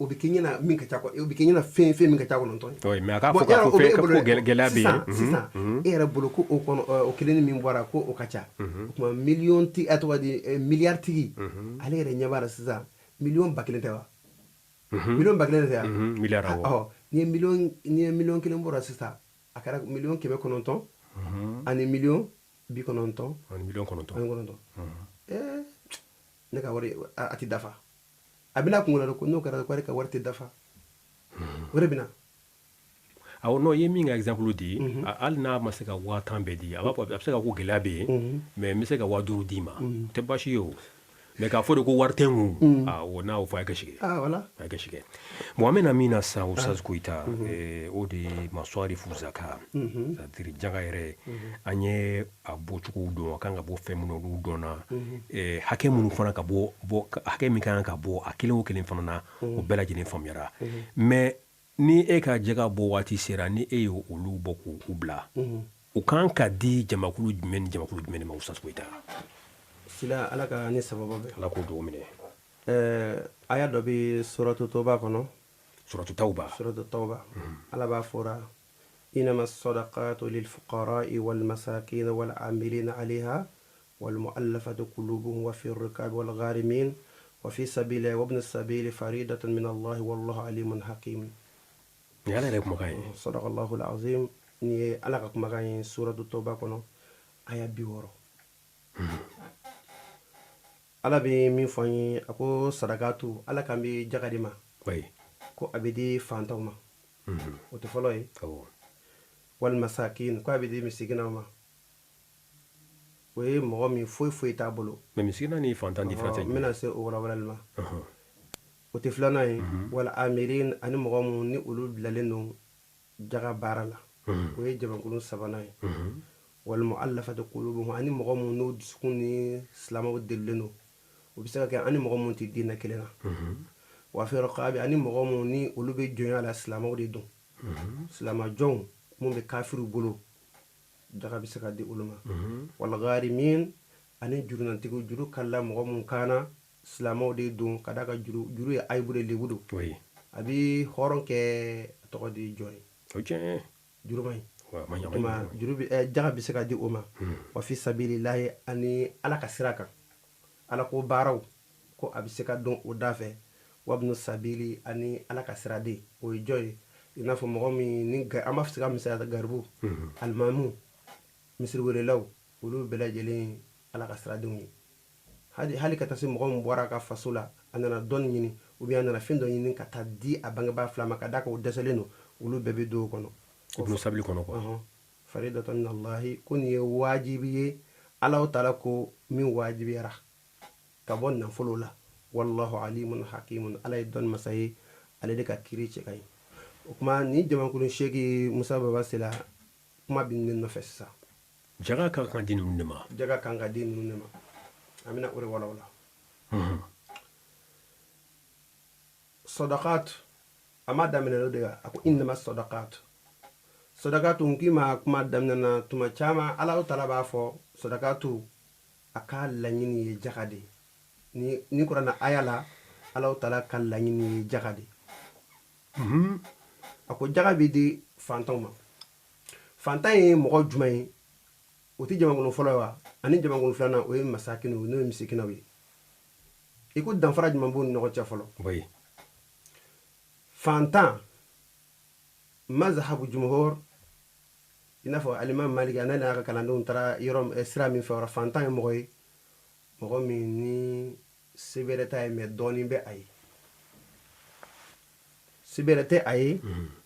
o bɛ kɛ ɲɛna min ka ca quoi o bɛ kɛ ɲɛna fɛn min ka ca kɔnɔ tɔn oui mais aka fɔ ka fɔ gɛlɛya bɛ yen sisan e yɛrɛ bolo ko o kɔnɔ o kelen ni min bɔra ko o ka ca o tuma miliyɔn tigi a tɔgɔ di miliyari tigi ale yɛrɛ ɲɛ b'a la sisan miliyɔn 1000 tɛ wa miliyɔn 1000 tɛ wa miliyari awɔ ni ye miliyɔn kelen bɔra sisan a kɛra miliyɔn 900 ani miliyɔn 90 ani miliyɔn 9 ne ka wari a tɛ dafa a bɛna kunkolo la ko n'o kɛra ko ale ka wari tɛ dafa o de bɛna awɔ non ye min ka exemple di hali n'a ma se ka 1000 bɛɛ di a bɛ se ka ko gɛlɛya bɛ yen mais n bɛ se ka 5000 d'i ma tɛ baasi ye o mais k'a fɔ de ko wari tɛ n kun o n'a fɔ a ye gasi kɛ voilà a ye gasi kɛ bon an bɛna min na sisan Ustaz Koyita o de ye maswarifu zaka c'est-à-dire jaka yɛrɛ an ye a bɔcogow dɔn a kan ka bɔ fɛn minnu olu dɔnna hakɛ minnu fana ka bɔ hakɛ min kan ka bɔ a kelen o kelen fana na o bɛɛ lajɛlen faamuyara mais ni e ka jɛgɛ bɔ waati sera ni e ye olu bɔ k'u bila u kan ka di jamakulu jumɛn ni jamakulu jumɛn de ma Ustaz Koyita sila ala ka ni sababa bɛ ala k'o dogo minɛ aya dɔ bɛ suratu toba kɔnɔ suratu tawba ala b'a fɔra إنما الصدقات للفقراء والمساكين والعاملين عليها والمؤلفة قلوبهم وفي الركاب والغارمين وفي سبيل وابن السبيل فريدة من الله والله عليم حكيم صدق الله العظيم ni ala ka kumakan ye suratu toba kɔnɔ aya 60 ala bɛ min fɔ an ye a ko sadakatu ala kan bɛ jaga de ma ko a bɛ di fantanw ma o tɛ fɔlɔ ye walima masakin ko a bɛ di misiginaw ma o ye mɔgɔ min foyi t'a bolo mais misigina ni fantan différence n bɛna se o walawalali ma o tɛ filanan ye wala amirin ani mɔgɔ mun ni olu bilalen don jaga baara la o ye jamakulu sabanan ye walima mu'allafati qulubuhum ani mɔgɔ mun n'o dusukun ni silamɛw delilen don o bɛ se ka kɛ ani mɔgɔ mun tɛ diinɛ kelen na wa fi riqabi ani mɔgɔ mun ni olu bɛ jɔnya la silamɛw de don silamɛjɔnw mun bɛ kafiriw bolo jaga bɛ se ka di olu ma wal gharimin ani jurunantigiw juru kala mɔgɔ mun kana silamɛw de don ka da ka juru ye ayibu de lebu don a bɛ hɔrɔn kɛ tɔgɔ di jɔn ye juru man ɲi juru jaga bɛ se ka di o ma wa fi sabilillahi ani ala ka sira kan ala ko baaraw ko a bɛ se ka dɔn o da fɛ wabnu sabili ani ala ka sira de o ye jɔn ye i n'a fɔ mɔgɔ min ni an b'a fɛ ka misaliya garibu alimamu misiriwelelaw olu bɛɛ lajɛlen ala ka siradenw ye hali ka taa se mɔgɔ min bɔra a ka faso la a nana dɔnni ɲini ou bien a nana fɛn dɔ ɲini ka taa di a bangebaa fila ma ka d'a kan o dɛsɛlen don olu bɛɛ bɛ don o kɔnɔ ibnu sabili kɔnɔ quoi faridatan min allahi ko nin ye wajibi ye ala taala ko min wajibiyara ka bɔ nafolo la wallahu alimun hakimun ala ye dɔnni masa ye ale de ka kiiri cɛ ka ɲi o kuma ni jamakulu seegi musa baba sela kuma bɛ ne nɔfɛ sisan jaga kan ka di ninnu de ma jaga kan ka di ninnu de ma an bɛna o de walawala sadaqat a ma daminɛ o de kan a ko innama sadaqat sadaqatu n k'i ma kuma daminɛ na tuma caman ala taala b'a fɔ sadaqatu a ka laɲini ye jaga de ni kuranna aya la ala taala ka laɲini ye jaga de a ko jaga bɛ di fantanw ma fantan ye mɔgɔ jumɛn ye o tɛ jamakulu fɔlɔ ye wa ani jamakulu filanan o ye masakinu n'o ye misikinaw ye i ko danfara jumɛn b'u ni ɲɔgɔn cɛ fɔlɔ fantan mazhabu jumhur i n'a fɔ alimam maliki a n'a ka kalandenw taara yɔrɔ sira min fɛ fantan ye mɔgɔ min ni sebɛrɛ t'a ye mɛ dɔɔnin bɛ a ye sebɛrɛ tɛ a ye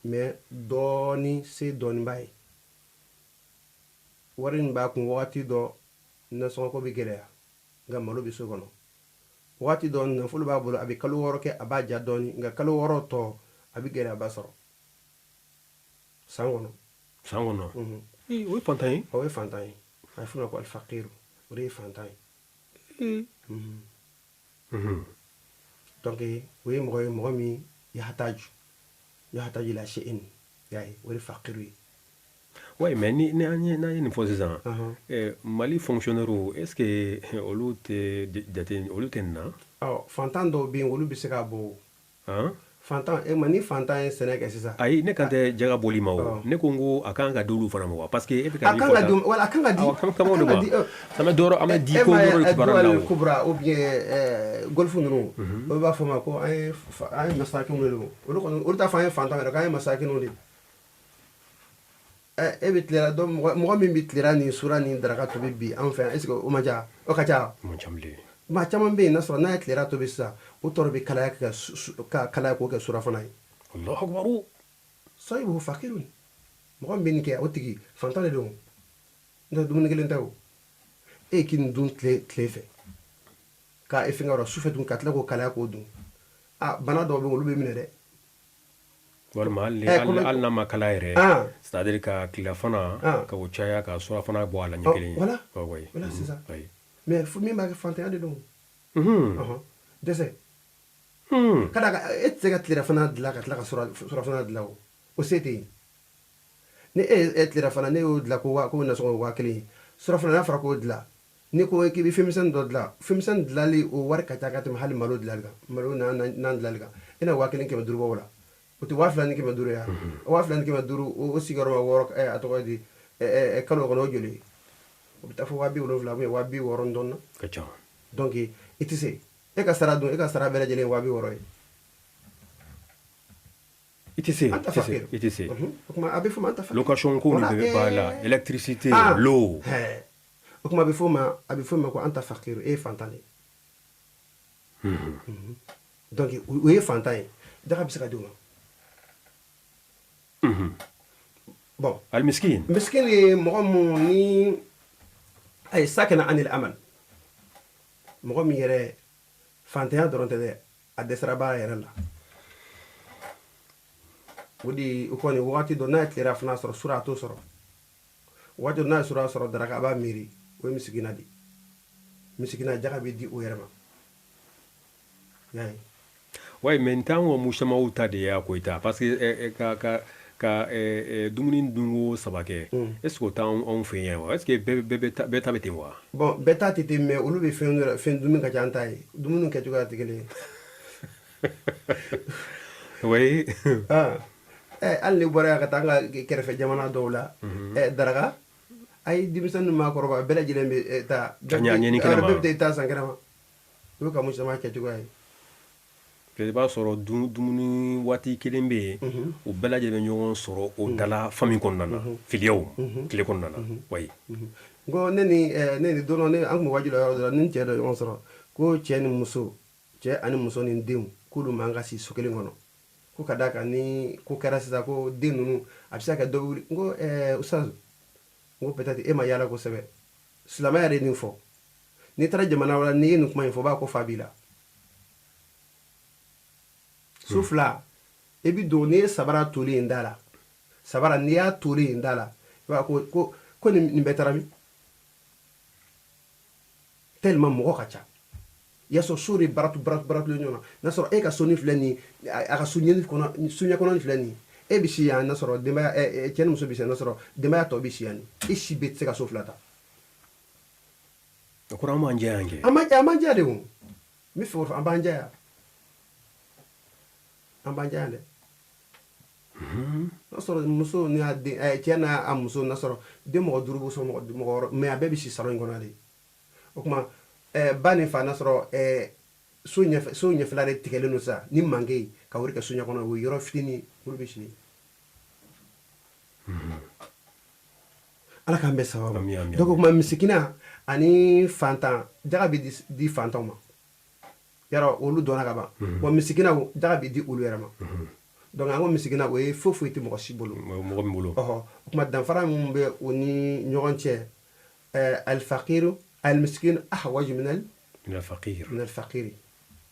mɛ dɔɔnin b'a ye wari in b'a kun wagati dɔ nasɔngɔko bɛ gɛlɛya nka malo bɛ so kɔnɔ wagati dɔ nafolo b'a bolo a bɛ kalo 6 kɛ a b'a ja dɔɔnin nka kalo 6 tɔ a bɛ gɛlɛyaba sɔrɔ san kɔnɔ o ye fantan ye o ye fantan ye a ye f'o ma ko alifakiru o de ye fantan ye donc o ye mɔgɔ min yahataju la se'in y'a ye o de fakiru ye ouais mais ni an ye nin fɔ sisan mali fonctionnaire est ce que olu tɛ nin na fantan dɔw bɛ yen olu bɛ se ka bɔ fantan ni fantan ye sɛnɛ kɛ sisan ayi ne kan tɛ jaga boli ma o ne ko n ko a kan ka d'olu fana ma wa parce que e bɛ ka a kan ka di wala a kan ka di kama de ma sama dɔrɔ an bɛ di ko dɔrɔ de kibaruya la o kubra ou bien golf ninnu o b'a fɔ ma ko an ye masakinw de don olu t'a fɔ an ye fantan yɛrɛ k'an ye masakinw de e bɛ tilela donc mɔgɔ min bɛ tilela nin sura ni daraka tobi bi an fɛ est ce que o ma ca o ka ca maa caman bɛ yen n'a sɔrɔ n'a ye tilela tobi sisan o tɔrɔ bɛ kalaya ka kalaya k'o kɛ surafana ye Allahu akbar sahibu fakirun mɔgɔ min bɛ nin kɛ o tigi fantan de don n'o tɛ dumuni kelen tɛ o e k'i nin dun tile fɛ k'a fɛngɛ yɔrɔ sufɛ tun ka tila k'o kalaya k'o dun bana dɔw bɛ yen olu bɛ minɛ dɛ walima hali n'a ma kala yɛrɛ c'est à dire ka tilafana ka o caya ka surafana bɔ a la ɲɛ kelen voilà sisan mais min b'a kɛ fantanya de don dɛsɛ kada e tɛ se ka tilafana dilan ka tila ka surafana dilan o se tɛ yen ni e tilafana ne y'o dilan ko nasɔngɔ 1000 surafana n'a fɔra k'o dilan ni ko k'i bɛ fɛnmisɛnnin dɔ dilan fɛnmisɛnnin dilanli o wari ka ca ka tɛmɛ hali malo dilanli kan malo n'an dilanli kan e na 1500 bɔ o la o tɛ 2500 ya 2500 o sigiyɔrɔma 6 a tɔgɔ di kalo kɔnɔ o joli o bɛ taa fɔ 7,000 ou bien 600 dɔɔnin na ka ca donc i tɛ se e ka sara dun e ka sara bɛɛ lajɛlen ye 600 ye i tɛ se o kuma a bɛ fɔ ma an ta fakir location ko ni bɛ b'a la électricité l'eau o kuma a bɛ fɔ ma ko an ta fakir e ye fantan de donc o ye fantan ye daga bɛ se ka di o ma bon al-miskin ye mɔgɔ mun ni ay sakana anil amal mɔgɔ min yɛrɛ fantanya dɔrɔn tɛ dɛ a dɛsɛra baara yɛrɛ la o de o kɔni wagati dɔ n'a ye tilera fana sɔrɔ sura a t'o sɔrɔ wagati dɔ n'a ye sura sɔrɔ daraka a b'a miiri o ye misikina de misikina jaga bɛ di o yɛrɛ ma y'a ye ouais mais ntan ko musamaw ta de y'a ko ita parce que ka dumuni dungo saba kɛ est ce que o t'anw fɛ yan wa est ce que bɛɛ ta bɛ ten wa bon bɛɛ ta tɛ ten mais olu bɛ fɛn dumuni ka ca an ta ye dumuni kɛcogoya tɛ kelen ye oui hali ni bɔra yan ka taa an ka kɛrɛfɛ jamana dɔw la daraka ayi denmisɛnnin maa kɔrɔba bɛɛ lajɛlen bɛ taa bɛɛ bɛ taa san kɛnɛma o ye ka musama kɛcogoya ye i b'a sɔrɔ dumuni waati kelen bɛ yen o bɛɛ lajɛlen bɛ ɲɔgɔn sɔrɔ o dala fami kɔnɔna na filiyaw tile kɔnɔna na wayi n ko ne ni don dɔ an tun bɛ wajibi la yɔrɔ dɔ la ni cɛ dɔ ɲɔgɔn sɔrɔ ko cɛ ani muso ni denw k'olu man ka si so kelen kɔnɔ ko ka d'a kan ni ko kɛra sisan ko den ninnu a bɛ se ka kɛ dɔ wuli n ko ustaz n ko peut-être e ma yaala kosɛbɛ silamɛya yɛrɛ ye nin fɔ n'i taara jamana wɛrɛ n'i ye nin kuma in fɔ b'a ko fa b'i la su fila i bɛ don n'i ye sabara toli in da la sabara n'i y'a toli in da la i b'a ko nin bɛɛ taara min tellement mɔgɔ ka ca i y'a sɔrɔ so de baratulen ɲɔgɔn na n'a sɔrɔ e ka so ni filɛ nin a ka suɲɛ kɔnɔ ni filɛ nin e bɛ si yan n'a sɔrɔ denbaya cɛ ni muso bɛ si yan n'a sɔrɔ denbaya tɔ bɛ si yan i si bɛ tɛ se ka so fila ta o kɔrɔ an b'an jɛ yan kɛ an b'an jɛ de o n bɛ fɛ o fɔ an b'an jɛ yan an b'an jɛ yan dɛ n'a sɔrɔ muso ni cɛ n'a muso n'a sɔrɔ den mɔgɔ 5 bɛ sɔrɔ mɔgɔ wɔɔrɔ mais a bɛɛ bɛ si salon in kɔnɔ de o kuma ba ni fa n'a sɔrɔ so ɲɛfɛla de tigɛlen don sisan ni manke ka wari kɛ so ɲɛ kɔnɔ o yɔrɔ fitinin olu bɛ si ala k'an bɛɛ sababa donc o kuma misikina ani fantan jaga bɛ di fantanw ma yarɔ olu dɔnna ka ban wa misikinaw jaga bɛ di olu yɛrɛ ma donc an ko misikina o ye foyi tɛ mɔgɔ si bolo mɔgɔ min bolo o kuma danfara min bɛ o ni ɲɔgɔn cɛ alifakiru alimiskin ahwaju min alfakiri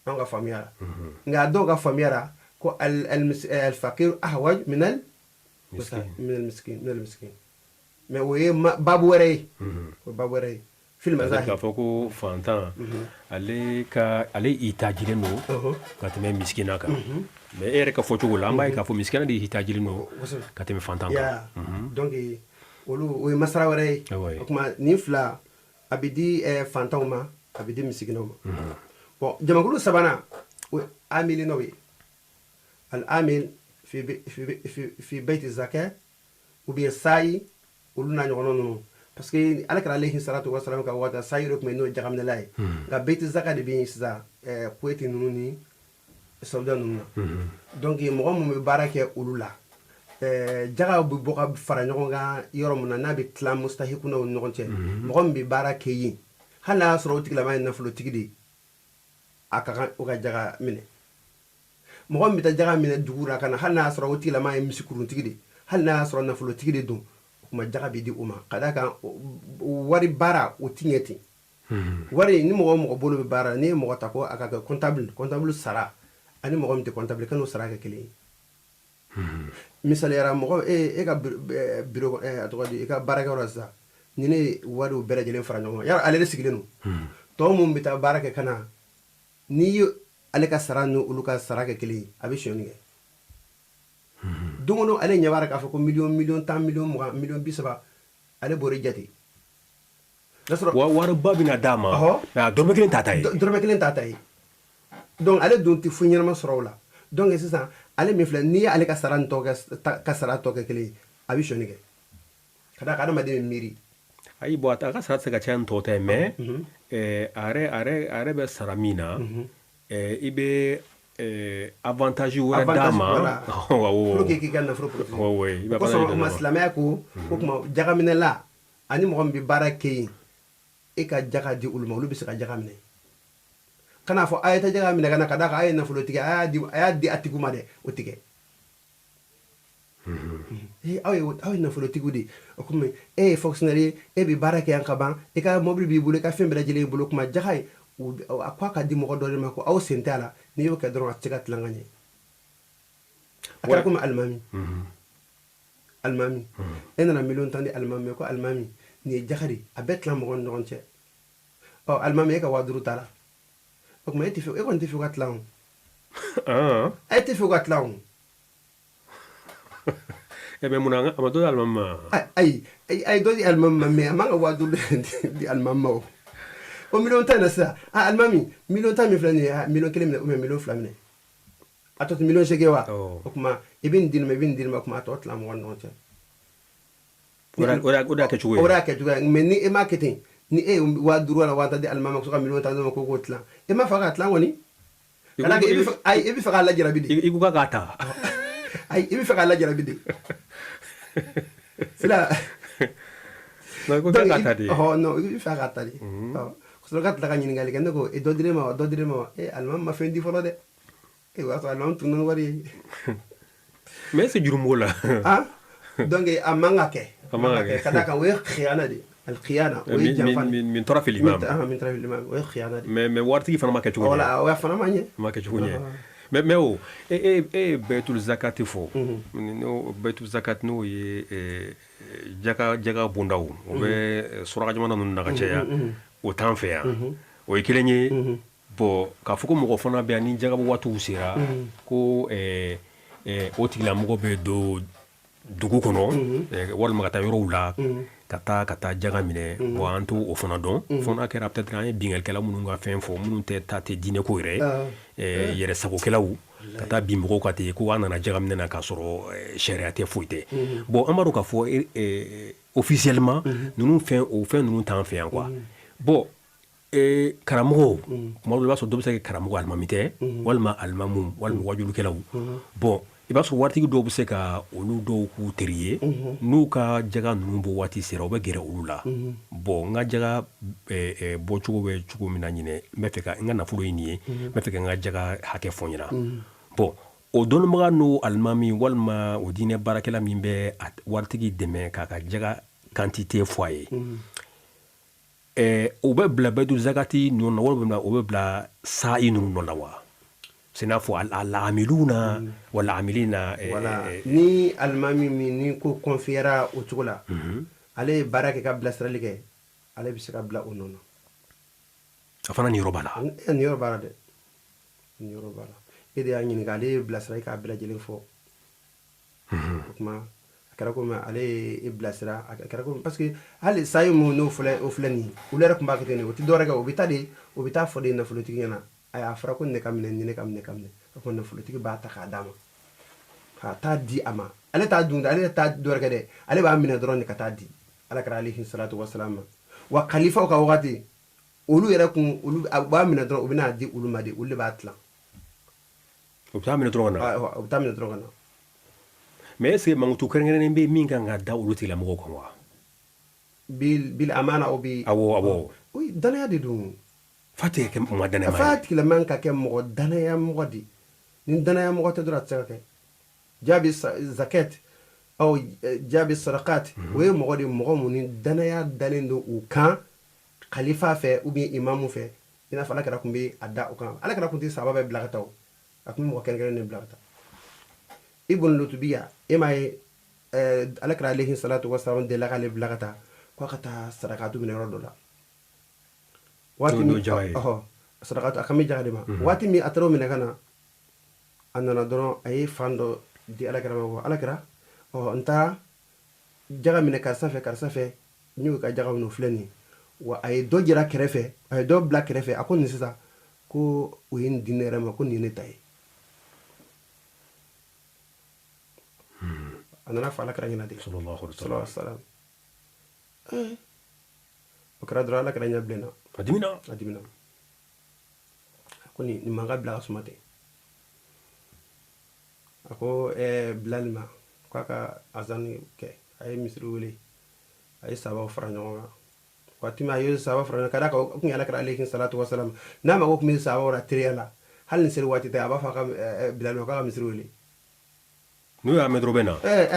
an ka faamuya la nka dɔw ka faamuya la ko alifakiru ahwaju min almiskin mais o ye babu wɛrɛ ye o ye babu wɛrɛ ye k'a fɔ ko fantan ale itajilen don ka tɛmɛ misikina kan mais e yɛrɛ ka fɔcogo la an b'a ye k'a fɔ misikina de itajilen don ka tɛmɛ fantan kan donc olu o ye masara wɛrɛ ye o kuma nin fila a bɛ di fantanw ma a bɛ di misikinaw ma bon jamakulu sabanan o ye amilinaw ye العامل في بيت الزكاة وبين ساي ولنا نغنون parce que ala kala alayhi salatu wassalam ka wata sayro ko no jagam na lay ga beti zakati bi sa ko eti nuni sawda nunna donc mo mo barake ulula jaga bu boka fara nyogo ga yoro mun na bi tlam mustahikuna won ngon che mo bi barake yi hala soro tigla may na flo tigidi aka o ga jaga mine mo bi ta jaga mine dugura kana hala soro tigla may misikuru tigidi hala soro na flo tigidi dum kuma jaga bi di uma kada kan wari bara o tinyeti wari ni mo bolo be bara ni mo ta ko aka comptable sara ani mo mte comptable kanu sara ka kele misali era mo e ka bureau atodi e ka bara ka rasa ni ne wari o bere jelen fara nyoma ya ale sigilenu to mo mbita bara ka kana ni ale ka sara no uluka sara ka kele abi shoni dungono ale nyawara ka fa ko million tan million bisaba ale bore jati war babina dama na dorme kelen tatay donc ale donti funyama sorowla donc c'est ça ale mi fla ni ale ka saran to ka sara to ka kele abi shonige kada ma de miri ay bo ata ka sara ka chan to te me are be saramina ibe avantage wala dama pour que ganna fro profit ko so maslama ko kuma jagamine la ani mo bi barake e ka jaga di ulma lu bi ka jagamine kana fo ayata jagamine kana kada ka ayna flo tike ayadi atiguma de otike aw na flo tigudi kuma fonctionnaire bi barake an kaban e ka mobile bi bulu ka fembe jele bulu kuma jagai akwa ka di mo do ma ko aw sentala ni yo ka dron atigat langanye akara kuma almami ena na million tandi almami ko almami ni jaxari abet la mo ngon che almami ka waduru tala ko ma eti fi ko nti fi gat lawn eti fi gat lawn be munanga amado almama ay do di almama me amanga waduru di almama o million tan sa almami million tan mi flani million kelem o million flamne atot million jegewa kuma ibin din ma kuma atot la mo ngon che ora ke chuwe mais ni marketing ni wa duru wala wanta di almama ko million tan ko ko tla ma faga tla woni kana ke ibi faga la jara bidi igu ka gata ibi faga la jara bidi sila na ko ka gata di no ibi faga gata di so gat la ngani ngali ken ko do direma almama fendi folo de wa so almama tun non wari mais c'est jurumola donc amanga ke kada ka we khiyana di al khiyana we janfan min taraf al imam min taraf al imam we khiyana di mais warti fana ma ke chugo wala wa fana ma ke chugo mais o betul zakat fo no betul zakat no ye jaga bondaw o be sura jamana nun na ya o tan fe ya o ikilenye bo ka fuko mo fana be ani jaga bo watu usira ko o tigla mo be do dugu kono wal magata yoro la kata jaga mine bo antu o fana don fona kera peut-être an bingel kala munu nga fen fo munu te tate dine ko ire yere sako kala wu kata bimbo ko te ko anana jaga mine na ka soro sharia te fuite bo amaro ka fo officiellement nunu fen nunu tan fe quoi bo karamogo mo do baso do be karamogo almamite walma almamu walma wajulu kala wu bo i b'a sɔrɔ waritigi dɔw bɛ se ka olu dɔw k'u teri ye n'u ka jaga ninnu bɔ waati sera u bɛ gɛrɛ olu la bon n ka jaga bɔcogo bɛ cogo min na ɲinɛ n bɛ fɛ ka n ka nafolo ye nin ye n bɛ fɛ ka n ka jaga hakɛ fɔ n ɲɛna bon o dɔnnibaga n'o alimami walima o diinɛ baarakɛla min bɛ waritigi dɛmɛ k'a ka jaga quantité fɔ a ye o bɛ bila bɛtu zakati ninnu na walima o bɛ bila sa'i ninnu nɔ la wa sinafo al-amiluna wala amilina wala ni almami ni ko confiera o cogola ale barake ka blasrali ke ale bi se ka bla onono afana ni robala ni robala ede anyini ga ale blasrali ka bla jelen fo kuma akara ko ma ale e blasra akara ko parce que ale sayimu no fle o flani ulere ko mbakete ni o ti dorega o bita fo de na fo tigi na aya fara ko ne kamne ko na folotigi ba ta ka dama ha taa di a ma ale t'a dun ale t'a dɔ wɛrɛ kɛ dɛ ale b'a minɛ dɔrɔn de ka taa di alakira alayhi salatu wasalam ma wa khalifaw ka wagati olu yɛrɛ kun olu b'a minɛ dɔrɔn u bɛna di olu ma de olu de b'a tilan u bɛ taa minɛ dɔrɔn ka na u bɛ taa minɛ dɔrɔn ka na mais est-ce que mankutu kɛrɛnkɛrɛnnen bɛ min kan ka da olu tigilamɔgɔw kan wa bil amana o bi awɔ oui danaya de don fa tɛ kɛ mɔgɔ danaya fa tigilaman ka kɛ mɔgɔ danaya mɔgɔ de ni danaya mɔgɔ tɛ dɔrɔn a tɛ se ka kɛ jaabi zakat aw jaabi sadakat o ye mɔgɔ de mɔgɔ mun ni danaya dalen don u kan khalifa fɛ ou bien imamu fɛ i n'a fɔ alakira kun bɛ a da o kan alakira kun tɛ sahaba bɛɛ bila ka taa o a kun bɛ mɔgɔ kɛrɛnkɛrɛnnen de bila ka taa ibn lutubiya e m'a ye alakira alayhi salatu wasalam delila k'ale bila ka taa k'a ka taa sadakatu minɛ yɔrɔ dɔ la waati min sadakatu a kan bɛ jaga de ma waati min a taara o minɛ ka na a nana dɔrɔn a ye fan dɔ di alakira ma ko alakira n taa jaga minɛ karisa fɛ n y'o ka jaga minɛ filɛ nin wa a ye dɔ jira kɛrɛfɛ a ye dɔ bila kɛrɛfɛ a ko nin sisan ko o ye nin di ne yɛrɛ ma ko nin ye ne ta ye a nana fɔ alakira ɲɛna de sallallahu alaihi wasallam o kɛra dɔrɔn alakira ɲɛ bilenna a dimina a ko nin mankan bila ka suma ten a ko bilali ma k'a ka azani kɛ a ye misiri wele a ye sabaw fara ɲɔgɔn kan waati min a ye sahaba fara ɲɔgɔn kan ka d'a kan o kun ye alakira alayhi salatu wasalam n'a mago kun bɛ sahabaw la teriya la hali ni seli waati tɛ a b'a fɔ a ka bilali ma k'a ka misiri wele n'u y'a mɛn dɔrɔn bɛ na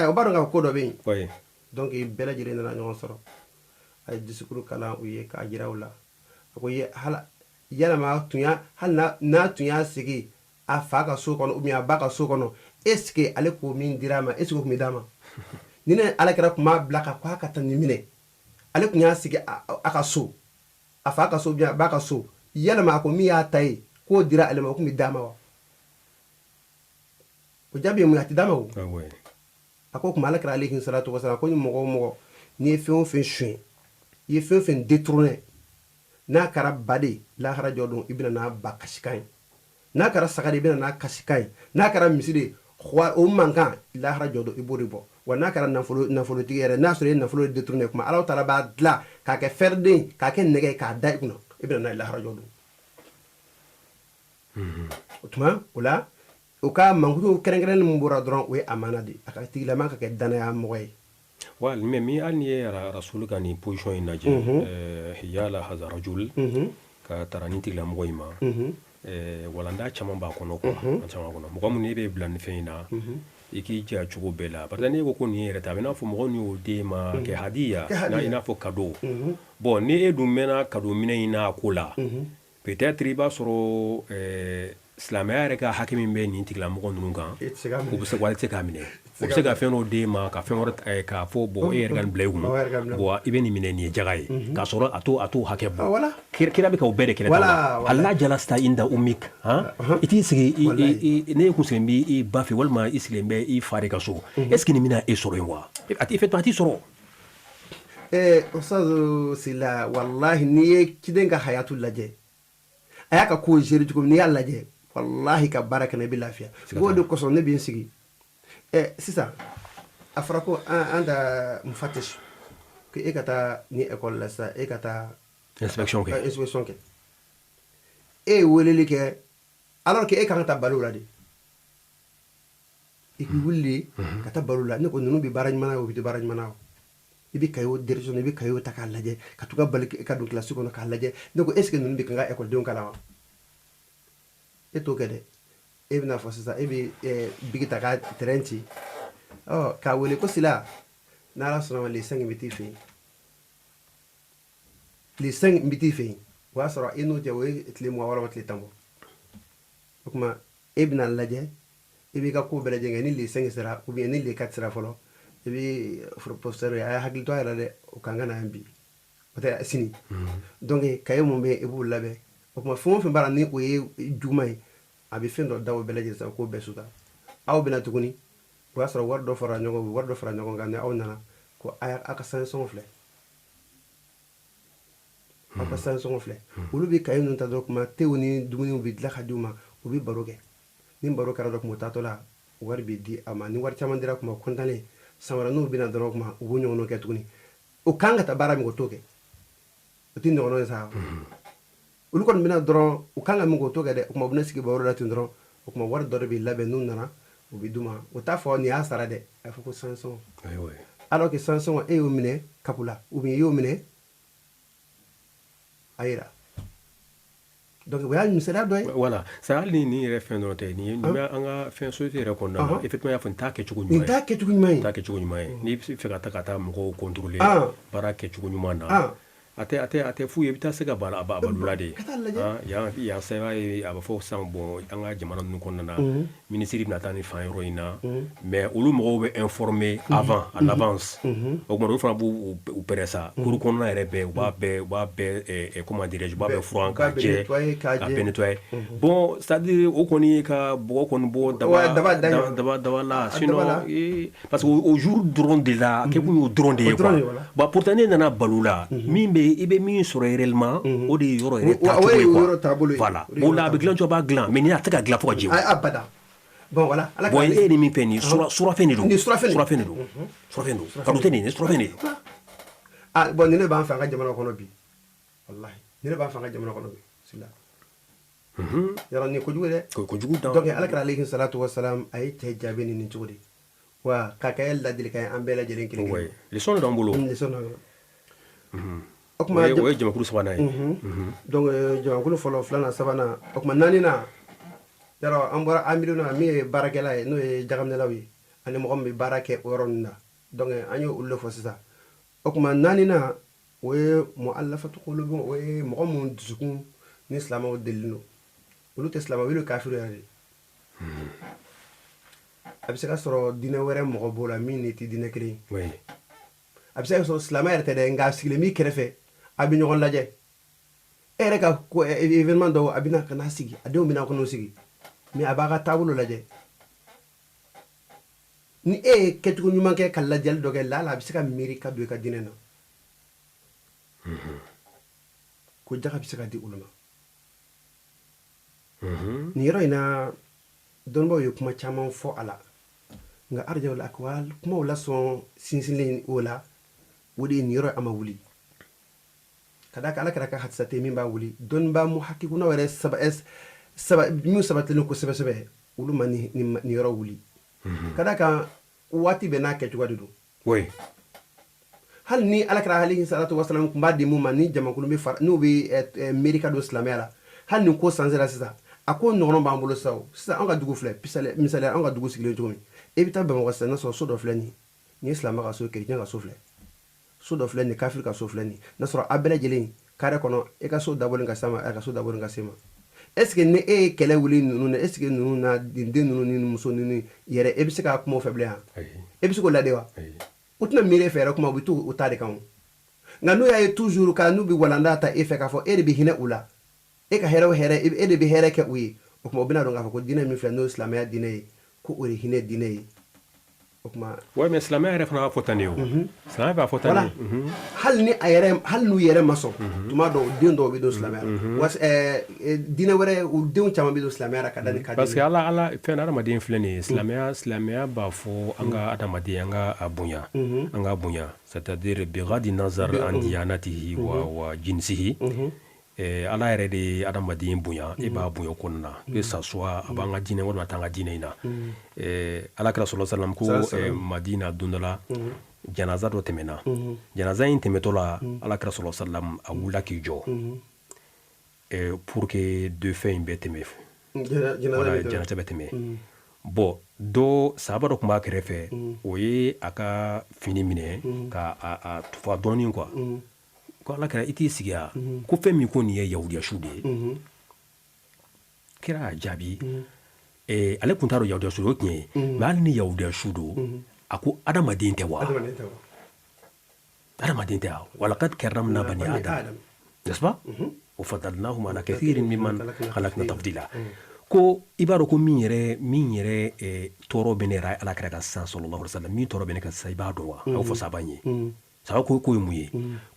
o b'a dɔn ka ko dɔ bɛ yen oui donc bɛɛ lajɛlen nana ɲɔgɔn sɔrɔ a ye discours kalan u ye k'a jira u la a ko yalama hali n'a tun y'a sigi a fa ka so kɔnɔ ou bien a ba ka so kɔnɔ est ce que ale k'o min dir'a ma est ce que o tun bɛ d'a ma ni ne alakira tun b'a bila ka ko a ka taa nin minɛ ale tun y'a sigi a ka so a fa ka so ou bien a ba ka so yalama a ko min y'a ta ye k'o dira ale ma o tun bɛ d'a ma wa o jaabi ye mun ye a tɛ d'a ma o a ko kuma alakira alayhi salatu wasalam ko ni mɔgɔ o mɔgɔ n'i ye fɛn o fɛn suɲɛ i ye fɛn o fɛn détourné n'a kɛra ba de lahara jɔ don i bɛna n'a ba kasikan ye n'a kɛra saga de i bɛna n'a kasikan ye n'a kɛra misi de o mankan lahara jɔ don i b'o de bɔ wa n'a kɛra nafolotigi yɛrɛ n'a sɔrɔ i ye nafolo détourné kuma Alahu taala b'a dilan k'a kɛ fɛrden k'a kɛ nɛgɛ k'a da i kunna i bɛna n'a ye lahara jɔ don o tuma o la o ka mankutu kɛrɛnkɛrɛnnen min bɔra dɔrɔn o ye amana de a ka tigilaman ka kɛ danaya mɔgɔ ye wa mais min hali ni ye rasulu ka nin position in lajɛ yala haza rajul ka tara ni tigilamɔgɔ in ma walanda caman b'a kɔnɔ quoi a caman kɔnɔ mɔgɔ mun e bɛ bila nin fɛn in na i k'i jɛ cogo bɛɛ la parce que n'e ko ko nin yɛrɛ ta a bɛ n'a fɔ mɔgɔ min y'o d'e ma kɛ hadiya i n'a fɔ cadeau bon ni e dun mɛnna cadeau minɛ in n'a ko la peut-être i b'a sɔrɔ silamɛya yɛrɛ ka hakɛ min bɛ nin tigilamɔgɔ ninnu kan u bɛ se k'a minɛ u bɛ se ka fɛn dɔ d'e ma ka fɛn wɛrɛ k'a fɔ bon e yɛrɛ ka nin bila i kun bon i bɛ nin minɛ nin ye jaga ye k'a sɔrɔ a t'o hakɛ bɔ kira bɛ ka o bɛɛ de kɛlɛ ta la ala jalasta inda umik i t'i sigi ne kun sigilen bɛ i ba fɛ walima i sigilen bɛ i fa de ka so est ce que nin bɛna e sɔrɔ yen wa a t'i sɔrɔ Ustaz Sila wallahi n'i ye ciden ka hayatu lajɛ a y'a ka ko gérer cogo min n'i y'a lajɛ wallahi ka baara kɛ na i bɛ lafiya o de kosɔn ne bɛ n sigi sisan a fɔra ko an da mufatish ko e ka taa ni école la sisan e ka taa inspection kɛ e ye weleli kɛ alors que e kan ka taa balo la de i bɛ wuli ka taa balo la ne ko ninnu bɛ baara ɲuman na o bɛ tɛ baara ɲuman na o i bɛ kayo direction i bɛ kayo ta k'a lajɛ ka to ka bali ka don classe kɔnɔ k'a lajɛ ne ko est ce que ninnu bɛ kan ka école denw kalan wa e t'o kɛ dɛ e bɛna fɔ sisan e bɛ bigi ta ka terrain ci k'a wele ko Sila n'Ala sɔnna ma le 5 n bɛ t'i fɛ yen le 5 n bɛ t'i fɛ yen o y'a sɔrɔ e n'o cɛ o ye tile 20 walima tile 10 bɔ o tuma e bɛna lajɛ i b'i ka ko bɛɛ lajɛ kɛ ni le 5 sera ou bien ni le 4 sera fɔlɔ i bɛ professeur ye a ye hakili to a yɛrɛ dɛ o kan ka na yan bi o tɛ sini donc kaye mun bɛ yen i b'o labɛn o tuma fɛn o fɛn b'a la ni o ye juguman ye a bɛ fɛn dɔ da o bɛɛ lajɛlen sanfɛ k'o bɛɛ suta aw bɛna tuguni o y'a sɔrɔ wari dɔ fara ɲɔgɔn kan ni aw nana ko a ka sansɔngɔ filɛ aw ka sansɔngɔ filɛ olu bɛ kaye ninnu ta dɔrɔn kuma tew ni dumuniw bɛ dilan ka di u ma u bɛ baro kɛ ni baro kɛra dɔ kuma o taatɔ la wari bɛ di a ma ni wari caman dira kuma kɔntannen san wɛrɛ n'u bɛna dɔrɔn kuma u b'u ɲɔgɔnw kɛ tuguni o kan ka taa baara min o t'o kɛ o tɛ ɲɔgɔnw ye sa olu kɔni bɛna dɔrɔn u kan ka min k'o t'o kɛ dɛ o kuma u bɛna sigi baro la ten dɔrɔn o kuma wari dɔ de bɛ labɛn n'u nana u bɛ d'u ma o t'a fɔ nin y'a sara dɛ a fɔ ko sansɔn alors que sansɔn e y'o minɛ kapu la ou bien e y'o minɛ a yira donc o y'a misaliya dɔ ye voilà ça hali ni yɛrɛ fɛn dɔrɔn tɛ ni bɛ an ka fɛn société yɛrɛ kɔnɔna na effectivement y'a fɔ nin t'a kɛcogo ɲuman ye nin t'a kɛcogo ɲuman ye t'a kɛcogo ɲuman ye n'i bɛ fɛ ka taa mɔgɔw contrôler baara kɛcogo ɲuman na a tɛ fu ye i bɛ taa se ka baara a balula de yan sɛbɛn ye a bɛ fɔ sisan bon an ka jamana ninnu kɔnɔna na minisiri bɛna taa nin fan yɔrɔ in na mais olu mɔgɔw bɛ informer avant en avance o tuma olu fana b'u pɛrɛ sa kuru kɔnɔna yɛrɛ bɛɛ u b'a bɛɛ comment dirais-je u b'a bɛɛ furan ka jɛ ka bɛɛ nettoyer bon c'est à dire o kɔni ka bɔgɔ kɔni bɔ daba la sinon parce que au jour dɔrɔn de la a kɛ kun y'o dɔrɔn de ye quoi bon pourtant ne nana balo la min bɛ i bɛ min sɔrɔ réellement o de ye yɔrɔ yɛrɛ taacogo ye quoi voilà bon la a bɛ dilan cogo b'a dilan mais ni a tɛ ka dilan fo ka jɛ abada bon voilà bon e ni min fɛ nin surafɛn de don surafɛn de don kalo tɛ nin ye surafɛn de don bon ni ne b'an fɛ an ka jamana kɔnɔ bi wallahi ni ne b'an fɛ an ka jamana kɔnɔ bi sila yɔrɔ nin kojugu dɛ kojugu dan donc alakira alayhi salatu wasalam a ye cɛ jaabi nin cogo de wa k'a kɛ ladilikan ye an bɛɛ lajɛlen kelen kelen leçon de b'an bolo leçon o kuma o ye jamakulu sabanan ye donc jamakulu fɔlɔ filanan sabanan o kuma naaninan yɔrɔ an bɔra amiru na min ye baarakɛla ye n'o ye jagaminɛlaw ye ani mɔgɔ min bɛ baara kɛ o yɔrɔ ninnu na donc an ye olu de fɔ sisan o kuma naaninan o ye mu'allafatu qulubihim o ye mɔgɔ minnu dusukun ni silamɛw delilen don olu tɛ silamɛ olu ye kafiru yɛrɛ de a bɛ se ka sɔrɔ diinɛ wɛrɛ mɔgɔ b'o la min ni tɛ diinɛ kelen ye a bɛ se ka sɔrɔ silamɛ yɛrɛ tɛ dɛ nka a sigilen min kɛrɛfɛ a bɛ ɲɔgɔn lajɛ e yɛrɛ ka événement dɔw a bɛna ka n'a sigi a denw bɛna ka n'o sigi mais a b'a ka taabolo lajɛ ni e ye kɛcogo ɲuman kɛ ka lajɛli dɔ kɛ la a bɛ se ka miiri ka don i ka diinɛ na ko jaga bɛ se ka di olu ma nin yɔrɔ in na dɔnnibaw ye kuma caman fɔ a la nka arjawul akwal kumaw lasɔn sinsinlen o la o de ye nin yɔrɔ a ma wuli ka da kan ala kɛra ka hadisa tɛ min b'a wuli dɔnniba mu hakikunaw yɛrɛ min sabatilen kosɛbɛ sɛbɛ olu ma nin yɔrɔ wuli ka da kan waati bɛɛ n'a kɛcogoya de don hali ni ala kɛra alayhi salatu wasalam tun b'a di mun ma ni jamakulu bɛ fara n'u bɛ miiri ka don silamɛya la hali ni ko sansera sisan a ko ɲɔgɔn b'an bolo sisan an ka dugu filɛ misaliya an ka dugu sigilen cogo min e bɛ taa bamakɔ sisan n'a sɔrɔ so dɔ filɛ nin ye silamɛ ka so kerecɛn ka so filɛ so dɔ filɛ nin kafiri ka so filɛ nin n'a sɔrɔ a bɛɛ lajɛlen kare kɔnɔ e ka so dabɔlen ka se ma a ka so dabɔlen ka se ma est ce que ni e ye kɛlɛ wuli ninnu na est ce que ninnu na den ninnu ni muso ninnu yɛrɛ e bɛ se ka kuma o fɛ bilen yan e bɛ se k'o lade wa o tɛna miiri e fɛ yɛrɛ kuma u bɛ to o ta de kan nka n'u y'a ye toujours ka n'u bɛ walanda ta e fɛ k'a fɔ e de bɛ hinɛ u la e ka hɛrɛ o hɛrɛ e de bɛ hɛrɛ kɛ u ye o kuma u bɛna dɔn k'a fɔ ko diinɛ min filɛ n'o ye silamɛya diinɛ ye ko o de hinɛ diinɛ ye o kuma ouais mais silamɛya yɛrɛ fana b'a fɔ tan de o silamɛya b'a fɔ tan de hali n'u yɛrɛ ma sɔn tuma dɔw den dɔw bɛ don silamɛya wa diinɛ wɛrɛ u denw caman bɛ don silamɛya la ka da ni ka parce que ala fɛn adamaden filɛ nin ye silamɛya b'a fɔ an ka adamaden an ka bonya an ka bonya c'est à dire bigadi nazar an diyanatihi wa jinsihi ala yɛrɛ de ye adamaden bonya e b'a bonya o kɔnɔna na que ça soit a b'an ka diinɛ walima a t'an ka diinɛ in na ala kira sɔlɔ salam ko madina don dɔ la janaza dɔ tɛmɛna janaza in tɛmɛtɔ la ala kira sɔlɔ salam a wulila k'i jɔ pour que deux fɛn in bɛɛ tɛmɛ janaza bɛ tɛmɛ bon dɔ sahaba dɔ tun b'a kɛrɛfɛ o ye a ka fini minɛ ka a tufa dɔɔnin quoi ko ala kɛra i t'i sigi yan ko fɛn min ko nin ye yahudiya su de ye kira y'a jaabi ale tun t'a dɔn yahudiya su o tiɲɛ ye mais hali ni yahudiya su don a ko adamaden tɛ wa adamaden tɛ wa walakad karramna bani adam n'est-ce pas wa fadalnahum ala kathirin mimman khalaqna tafdila ko i b'a dɔn ko min yɛrɛ tɔɔrɔ bɛ ne yɛrɛ ala kɛra ka sisan sallallahu alaihi wasallam min tɔɔrɔ bɛ ne ka sisan i b'a dɔn wa a y'o fɔ sahaba ye sahaba ko ye mun ye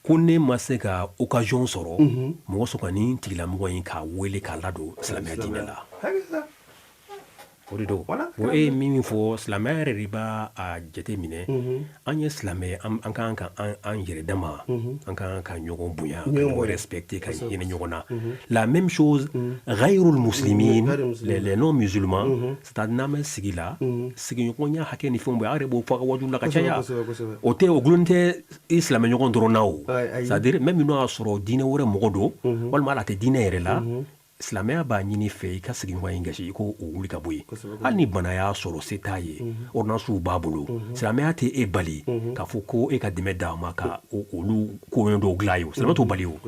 ko ne ma se ka occasion sɔrɔ mɔgɔ sɔrɔ ka nin tigilamɔgɔ in k'a wele k'a ladon silamɛya diinɛ la o de don Voilà. o e min fɔ silamɛya yɛrɛ de b'a a jate minɛ an ye silamɛ an kan ka an yɛrɛ dama an kan ka ɲɔgɔn bonya ka ɲɔgɔn respecter ka hinɛ ɲɔgɔn na la même chose ghayrul muslimin les non musulmans c'est-à-dire n'an bɛ sigi la sigiɲɔgɔnya hakɛ ni fɛnw bɛ an yɛrɛ b'o fɔ a ka wajulu la ka caya o tɛ o gulonnen tɛ i silamɛɲɔgɔn dɔrɔn na o c'est-à-dire même n'o y'a sɔrɔ diinɛ wɛrɛ mɔgɔ don walima ala tɛ diinɛ yɛrɛ la silamɛya b'a ɲini fɛ i ka sigiɲɔgɔn in gasi i ko o wuli ka bɔ yen hali ni bana y'a sɔrɔ se t'a ye ordonnancew b'a bolo silamɛya tɛ e bali k'a fɔ ko e ka dɛmɛ d'a ma ka olu koɲɛ dɔw dilan ye o silamɛ t'o bali o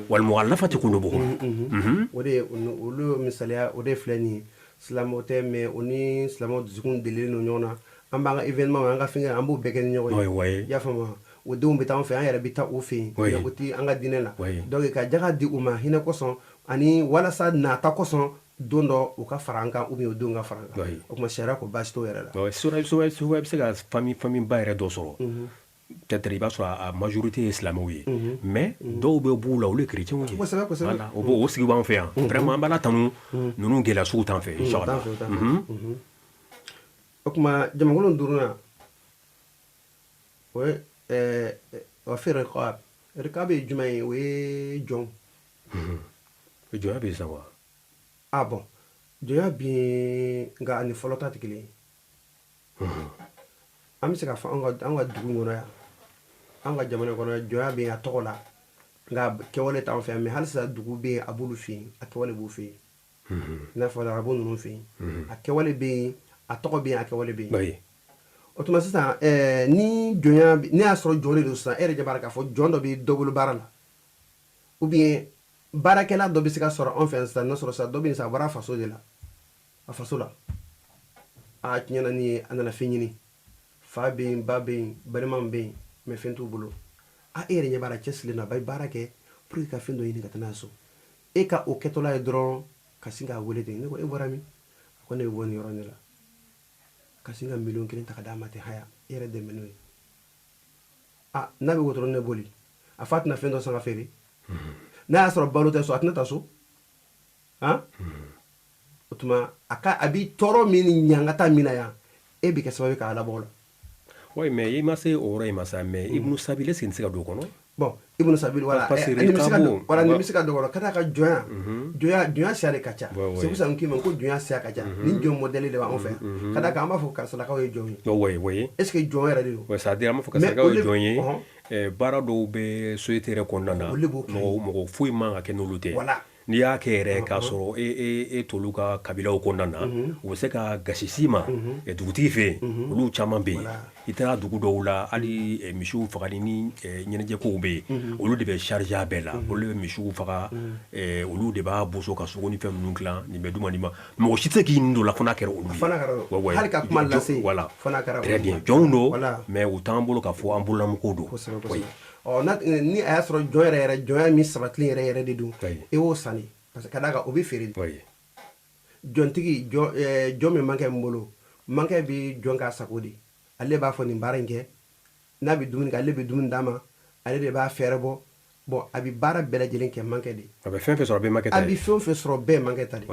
walima a nafa tɛ kun dɔ bɔ o de olu misaliya o de filɛ nin ye silamɛw tɛ mɛ o ni silamɛw dusukun delilen don ɲɔgɔn na an b'an ka événement an ka fɛngɛ an b'o bɛɛ kɛ ni ɲɔgɔn ye i y'a faamu o denw bɛ taa an fɛ an yɛrɛ bɛ taa o fɛ yen o tɛ an ka diinɛ la donc ka jaga di u ma hinɛ kosɔn ani walasa nata kosɔn don dɔ u ka fara an kan ou bien o denw ka fara an kan o tuma sariya ko baasi t'o yɛrɛ la souvent bɛ se ka famille ba yɛrɛ dɔ sɔrɔ peut-être i b'a sɔrɔ a majorité ye silamɛw ye mais dɔw bɛ b'u la olu ye chrétiens ye voilà o sigi b'an fɛ yan vraiment an b'ala tanu ninnu gɛlɛya sugu t'an fɛ inchallah o tuma jamakulu duurunan o ye o fɛ rikab ye jumɛn ye o ye jɔn jɔnya bɛ yen sisan wa bon jɔnya bɛ yen nka ani fɔlɔ ta tɛ kelen ye an bɛ se k'a fɔ an ka dugu kɔnɔ yan an ka jamana kɔnɔ jɔnya bɛ yen a tɔgɔ la nka kɛwale t'an fɛ yan mais halisa dugu bɛ yen a b'olu fɛ yen a kɛwale b'u fɛ yen i n'a fɔ arabu ninnu fɛ yen a kɛwale bɛ yen a tɔgɔ bɛ yen a kɛwale bɛ yen o tuma sisan ni jɔnya ni y'a sɔrɔ jɔn de don sisan e yɛrɛ ɲɛ b'a la k'a fɔ jɔn dɔ bɛ dɔ bolo baara la ou bien baarakɛla dɔ bɛ se ka sɔrɔ an fɛ yan sisan n'a sɔrɔ sisan dɔ bɛ yen sisan a bɔra a faso de la a faso la tiɲɛ na nin ye a nana fɛn ɲini fa bɛ yen ba bɛ yen balima bɛ yen mais fɛn t'u bolo e yɛrɛ ɲɛ b'a la cɛsirilen don a bɛ baara kɛ pour que ka fɛn dɔ ɲini ka taa n'a ye so e ka o kɛtɔla ye dɔrɔn ka sin k'a wele ten ne ko e bɔra min a ko ne bɛ bɔ nin yɔrɔ de la ka sin ka miliyɔn 1 ta ka d'a ma ten haya e yɛrɛ dɛmɛ n'o ye n'a bɛ wotoro ne boli a fa tɛna fɛn dɔ san ka feere n'a y'a sɔrɔ balo tɛ so a tɛna taa so o tuma a b'i tɔɔrɔ min ni ɲangata min na yan e bɛ kɛ sababu k'a labɔ o la oui mais i ma se o yɔrɔ in ma sa mais Ibnu Sabil est-ce que nin se ka don o kɔnɔ bon Ibnu Sabil wala nin bɛ se ka don o kɔnɔ ka d'a ka jɔnya siya de ka ca c'est pour ça n k'i ma ko jɔnya siya ka ca nin jɔn modèle de b'anw fɛ yan ka d'a kan an b'a fɔ karisalakaw ye jɔn ye oui est-ce que jɔn yɛrɛ de don c'est-à-dire an b'a fɔ karisalakaw ye jɔn ye baara dɔw bɛ société yɛrɛ kɔnɔna na mɔgɔ foyi man ka kɛ n'olu tɛ n'i y'a kɛ yɛrɛ k'a sɔrɔ e t'olu ka kabilaw kɔnɔna na u bɛ se ka gasi s'i ma dugutigi fɛ yen olu caman bɛ yen i taara dugu dɔw la hali misiw fagali ni ɲɛnajɛkow bɛ yen olu de bɛ charge a bɛɛ la olu de bɛ misiw faga olu de b'a boso ka sogo ni fɛn ninnu dilan nin bɛ d'u ma nin ma mɔgɔ si tɛ se k'i nin don la fo n'a kɛra olu ye hali ka kuma lase voilà très bien jɔnw don mais u t'an bolo k'a fɔ an bololamɔgɔw don ni a y'a sɔrɔ jɔn yɛrɛ jɔnya min sabatilen yɛrɛ de don e y'o sanni parce que ka d'a kan o bɛ feere jɔntigi jɔn min mankɛ min bolo mankɛ bɛ jɔn k'a sago de ale b'a fɔ nin baara in kɛ n'a bɛ dumuni kɛ ale bɛ dumuni d'a ma ale de b'a fɛɛrɛ bɔ bon a bɛ baara bɛɛ lajɛlen kɛ mankɛ de a bɛ fɛn fɛn sɔrɔ bɛɛ mankɛ ta a bɛ fɛn fɛn sɔrɔ bɛɛ mankɛ ta de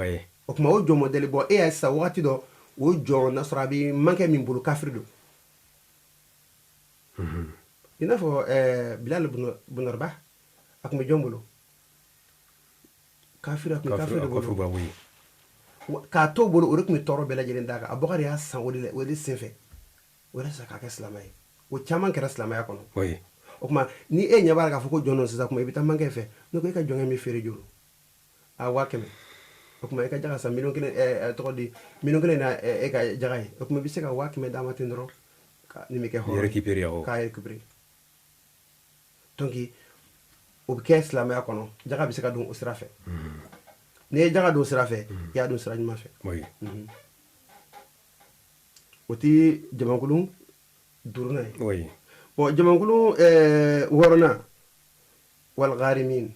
o tuma o jɔn mɔdɛli bɔ e y'a sisan wagati dɔ o jɔn n'a sɔrɔ a bɛ mankɛ min bolo kafiri don i n'a fɔ Bilal Bunarba a tun bɛ jɔn bolo kafiri a tun bɛ kafiri de bolo k'a to bolo o de tun bɛ tɔɔrɔ bɛɛ lajɛlen d'a kan a Abubakar y'a san o de senfɛ o de sa k'a kɛ silamɛ ye o caman kɛra silamɛya kɔnɔ o tuma ni e ɲɛ b'a la k'a fɔ ko jɔn don sisan kuma i bɛ taa mankɛ fɛ ne ko e ka jɔnkɛ min feere jolo 500 o tuma e ka jaga san miliyɔn 1 tɔgɔ di miliyɔn 1 na e ka jaga ye o tuma i bɛ se ka 500 d'a ma ten dɔrɔn nin bɛ kɛ hɔrɔn k'a récupérer donc o bɛ kɛ silamɛya kɔnɔ jaga bɛ se ka don o sira fɛ n'i ye jaga don sira fɛ i y'a don sira ɲuman fɛ o tɛ jamakulu 5nan ye bon jamakulu 6nan wal gharimin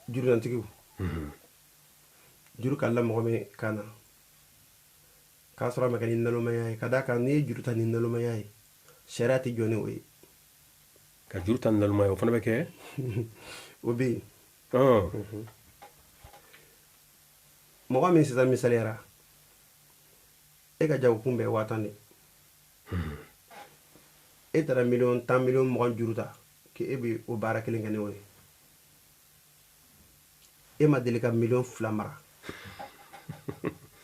jurunantigiw juru ka la mɔgɔ min kan na k'a sɔrɔ a ma kɛ ni nalomaya ye ka d'a kan n'i ye juru ta ni nalomaya ye sariya tɛ jɔ ni o ye ka juru ta ni nalomaya ye o fana bɛ kɛ o bɛ yen mɔgɔ min sisan misaliyara e ka jagokun bɛɛ 50 de e taara 10 million 20 juru ta k'e bɛ o baara kelen kɛ n'o ye e ma deli ka 2 million mara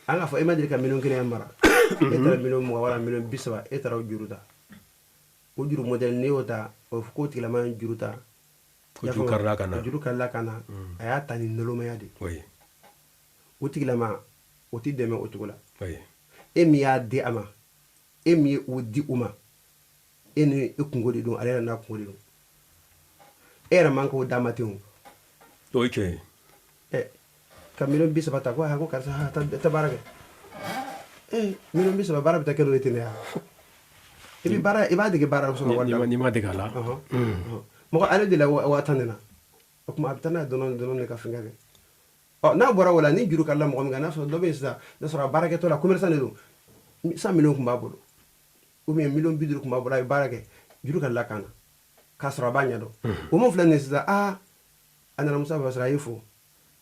an k'a fɔ e ma deli ka 1 million mara e taara 1 million 20 wala 1 million 30 e taara o juru ta o juru modèle n'i y'o ta o fɔ k'o tigilama ye juru ta juru karila ka na juru karila ka na a y'a ta ni nalomaya de o tigilama o ti dɛmɛ o cogo la e min y'a di a ma e min ye o di u ma e ni e kungo de don ale yɛrɛ n'a kungo de don e yɛrɛ man k'o d'a ma ten o ka 1 million 30 ta ko karisa ta baara kɛ 1 million 30 baara bɛ taa kɛ n'o ye ten de ya i b'a dege baara sɔrɔ wari la n'i ma dege a la mɔgɔ ale de la 50 de la o tuma a bɛ taa n'a ye dɔɔni de ka fɛngɛ kɛ n'a bɔra o la ni juru karila mɔgɔ min kan n'a sɔrɔ dɔ bɛ yen sisan n'a sɔrɔ a baarakɛtɔ la commerçant de don 100 millions kun b'a bolo ou bien 1 million 50 kun b'a bolo a ye baara kɛ juru karila kan na k'a sɔrɔ a b'a ɲɛdɔn o min filɛ nin ye sisan a nana Musa b'a sɔrɔ a y'i fo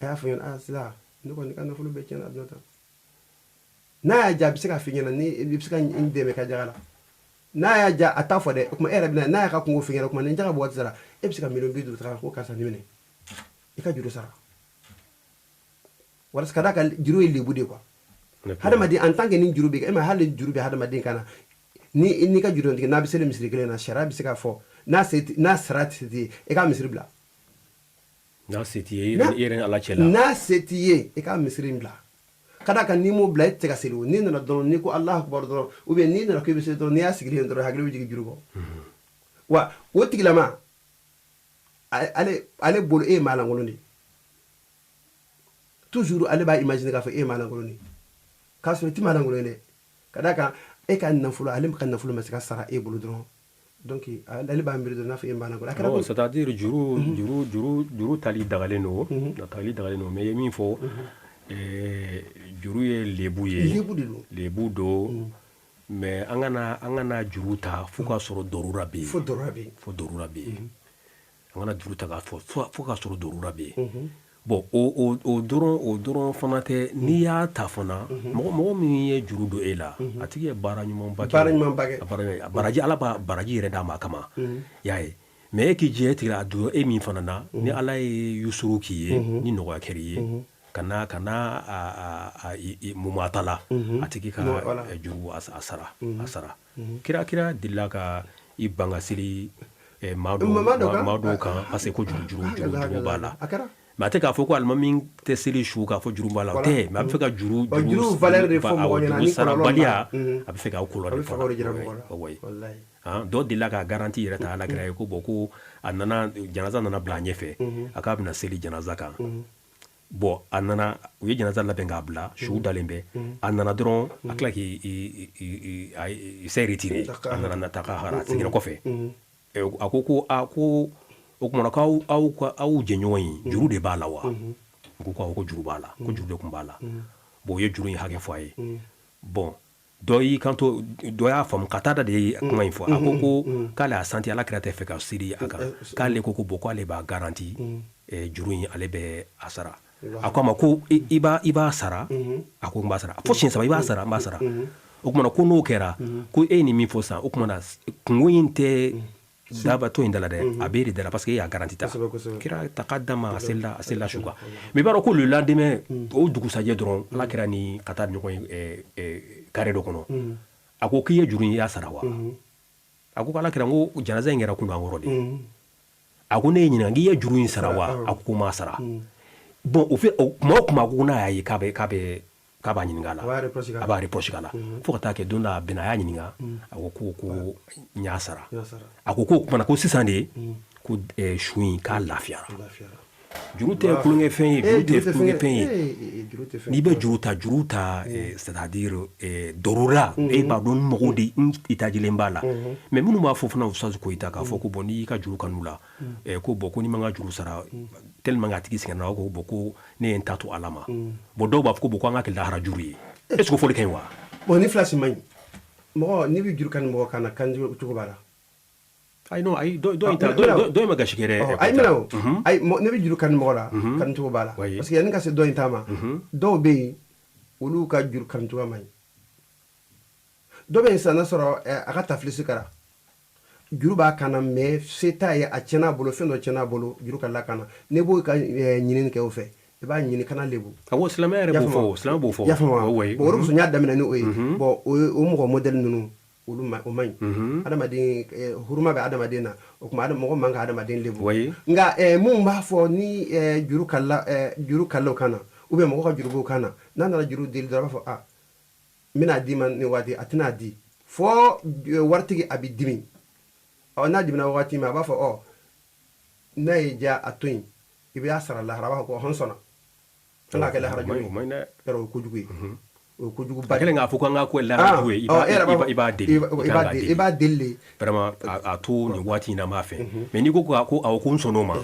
a y'a fɔ ɲɛna sisan ne kɔni ka nafolo bɛɛ tiɲɛna a don tan n'a y'a diya a bɛ se k'a f'i ɲɛna ni i bɛ se ka n dɛmɛ ka jaga la n'a y'a diya a t'a fɔ dɛ o tuma e yɛrɛ bɛna n'a y'a ka kungo f'i ɲɛna o tuma ni jaga bɔ waati sera e bɛ se ka 1 million 50 ta ko karisa ni minɛ i ka juru sara walasa ka d'a kan juru ye lebu de quoi hadamaden en tant que ni juru bɛ e ma hali juru bɛ hadamaden kan na ni ka juru tigɛ n'a bɛ seli misiri kelen na sariya bɛ se k'a fɔ n'a sara tɛ ye e ka misiri bila n'a se t'i ye i yɛrɛ ni ala cɛ la n'a se t'i ye i ka misiri bila ka d'a kan n'i m'o bila e tɛ se ka seli o n'i nana dɔrɔn n'i ko Alahu akibaru dɔrɔn ou bien n'i nana k'i bɛ seli dɔrɔn n'i y'a sigilen dɔrɔn hakili bɛ jigin juru kɔ wa o tigilama ale bolo e ye maa lankolon de toujours ale b'a imaginer k'a fɔ e ye maa lankolon de k'a sɔrɔ i tɛ maa lankolon ye dɛ ka d'a kan e ka nafolo ale ka nafolo ma se ka sara e bolo dɔrɔn donc ale b'a miiri dɔrɔn n'a fɔ e ye maa lankolon non c'est-à-dire juru tali dagalen don mais i ye min fɔ juru ye lebu ye lebu don mais an kana juru ta fo k'a sɔrɔ dorura bɛ yen fo dorura bɛ yen an kana juru ta k'a fɔ fo k'a sɔrɔ dorura bɛ yen bon o dɔrɔn fana tɛ n'i y'a ta fana mɔgɔ min ye juru don e la a tigi ye baara ɲumanba kɛ baraji ala b'a baraji yɛrɛ d'a ma kama y'a ye mais e k'i jɛ tigɛ a don e min fana na ni ala ye yusuru k'i ye ni nɔgɔya kɛr'i ye kana mumata la a tigi ka juru a sara kira delila ka i ban ka seli maa dɔw kan parce que ko juru b'a la mais a tɛ k'a fɔ ko alimami tɛ seli su k'a fɔ juru b'a la o tɛ mais a bɛ fɛ ka juru valeur de fɔ mɔgɔ ɲɛna ni sarabaliya a bɛ fɛ k'aw kɔlɔlɔ de fɔ dɔ delila ka garanti yɛrɛ ta alakira ye ko bon ko a nana janaza nana bila a ɲɛfɛ a k'a bɛna seli janaza kan bon a nana u ye janaza labɛn k'a bila su dalen bɛ a nana dɔrɔn a tila k'i s'est retiré a nana ta ka hara a seginna kɔfɛ a ko o kumana k'aw jɛɲɔgɔn in juru de b'a la wa ko juru b'a la ko juru de tun b'a la bon o ye juru in hakɛ fɔ a ye bon dɔ y'i kanto dɔ y'a faamu ka taa da de ye kuma in fɔ a ko k'ale a santi ala kira tɛ fɛ ka siri a kan k'ale ko bon k'ale b'a garanti juru in ale bɛ a sara a ko a ma ko i b'a sara a ko n b'a sara fo siɲɛ 3 i b'a sara n b'a sara o kumana ko n'o kɛra ko e ye nin min fɔ sisan o kumana kungo in tɛ daba to in dala dɛ a b'e de dala parce que e y'a garanti ta kira takadama a selila su kan mais i b'a dɔn ko le lendemain o dugusajɛ dɔrɔn ala kɛra ni ka taa ɲɔgɔn ye kare dɔ kɔnɔ a ko k'i ye juru in i y'a sara wa a ko ala kɛra n ko janaza in kɛra kunkan kɔrɔ de a ko ne ye ɲininka k'i ye juru in sara wa a ko m'a sara bon kuma o kuma ko n'a y'a ye k'a b'a ɲininka a la a b'a reproche k'a la fo ka taa kɛ don dɔ a bɛnna a y'a ɲininka a ko n y'a sara a ko kumana ko sisan de ko su in k'a lafiyara juru tɛ kulonkɛ fɛn ye juru tɛ kulonkɛ fɛn ye n'i bɛ juru ta c'est-à-dire dorora e b'a dɔn mɔgɔw de itajilen b'a la mais minnu b'a fɔ fana Ustaz Koyita k'a fɔ ko bon n'i y'i ka juru kanu la ko bon ko n'i man ka juru sara tellement a tigi sɛgɛnna ko bon ko ne ye n ta to ala ma bon dɔw b'a fɔ ko bon ko an ka kɛ lahara juru ye est-ce que fɔli ka ɲi wa bon ni filasi man ɲi mɔgɔ n'i bɛ juru kanu mɔgɔ kan na kan cogo b'a la ay no ay do ma gashikere ay mina ay ne bi juru kan mo la kan to bala parce que yan ka se do intama do be olu ka juru kan to mai do be sana soro aka taflisi kara juru ba kana me seta ya a cena bolo fendo cena bolo juru kala kana ne bo ka nyinin ke o fe e ba nyini kana lebu awo islamere bo fo ya fama bo ro so nya damina ni oyi bo o mo model nunu olu ma o man adamaden huruma be adamaden na o kuma adam mo man ka adamaden lebu nga mun ba fo ni juru kala kana ube mo ko juru bo kana nana juru dil dara fo mina di man ni wadi atina di fo wartigi abi dimi na di mina wati ma ba fo naija atun ibi asara la haraba ko honsona nga kala harajo pero ko jugi ko jugu ba kala nga fuko nga ko la harajo iba deli vraiment a to ni wati na mafe mais ni ko aw ko sono ma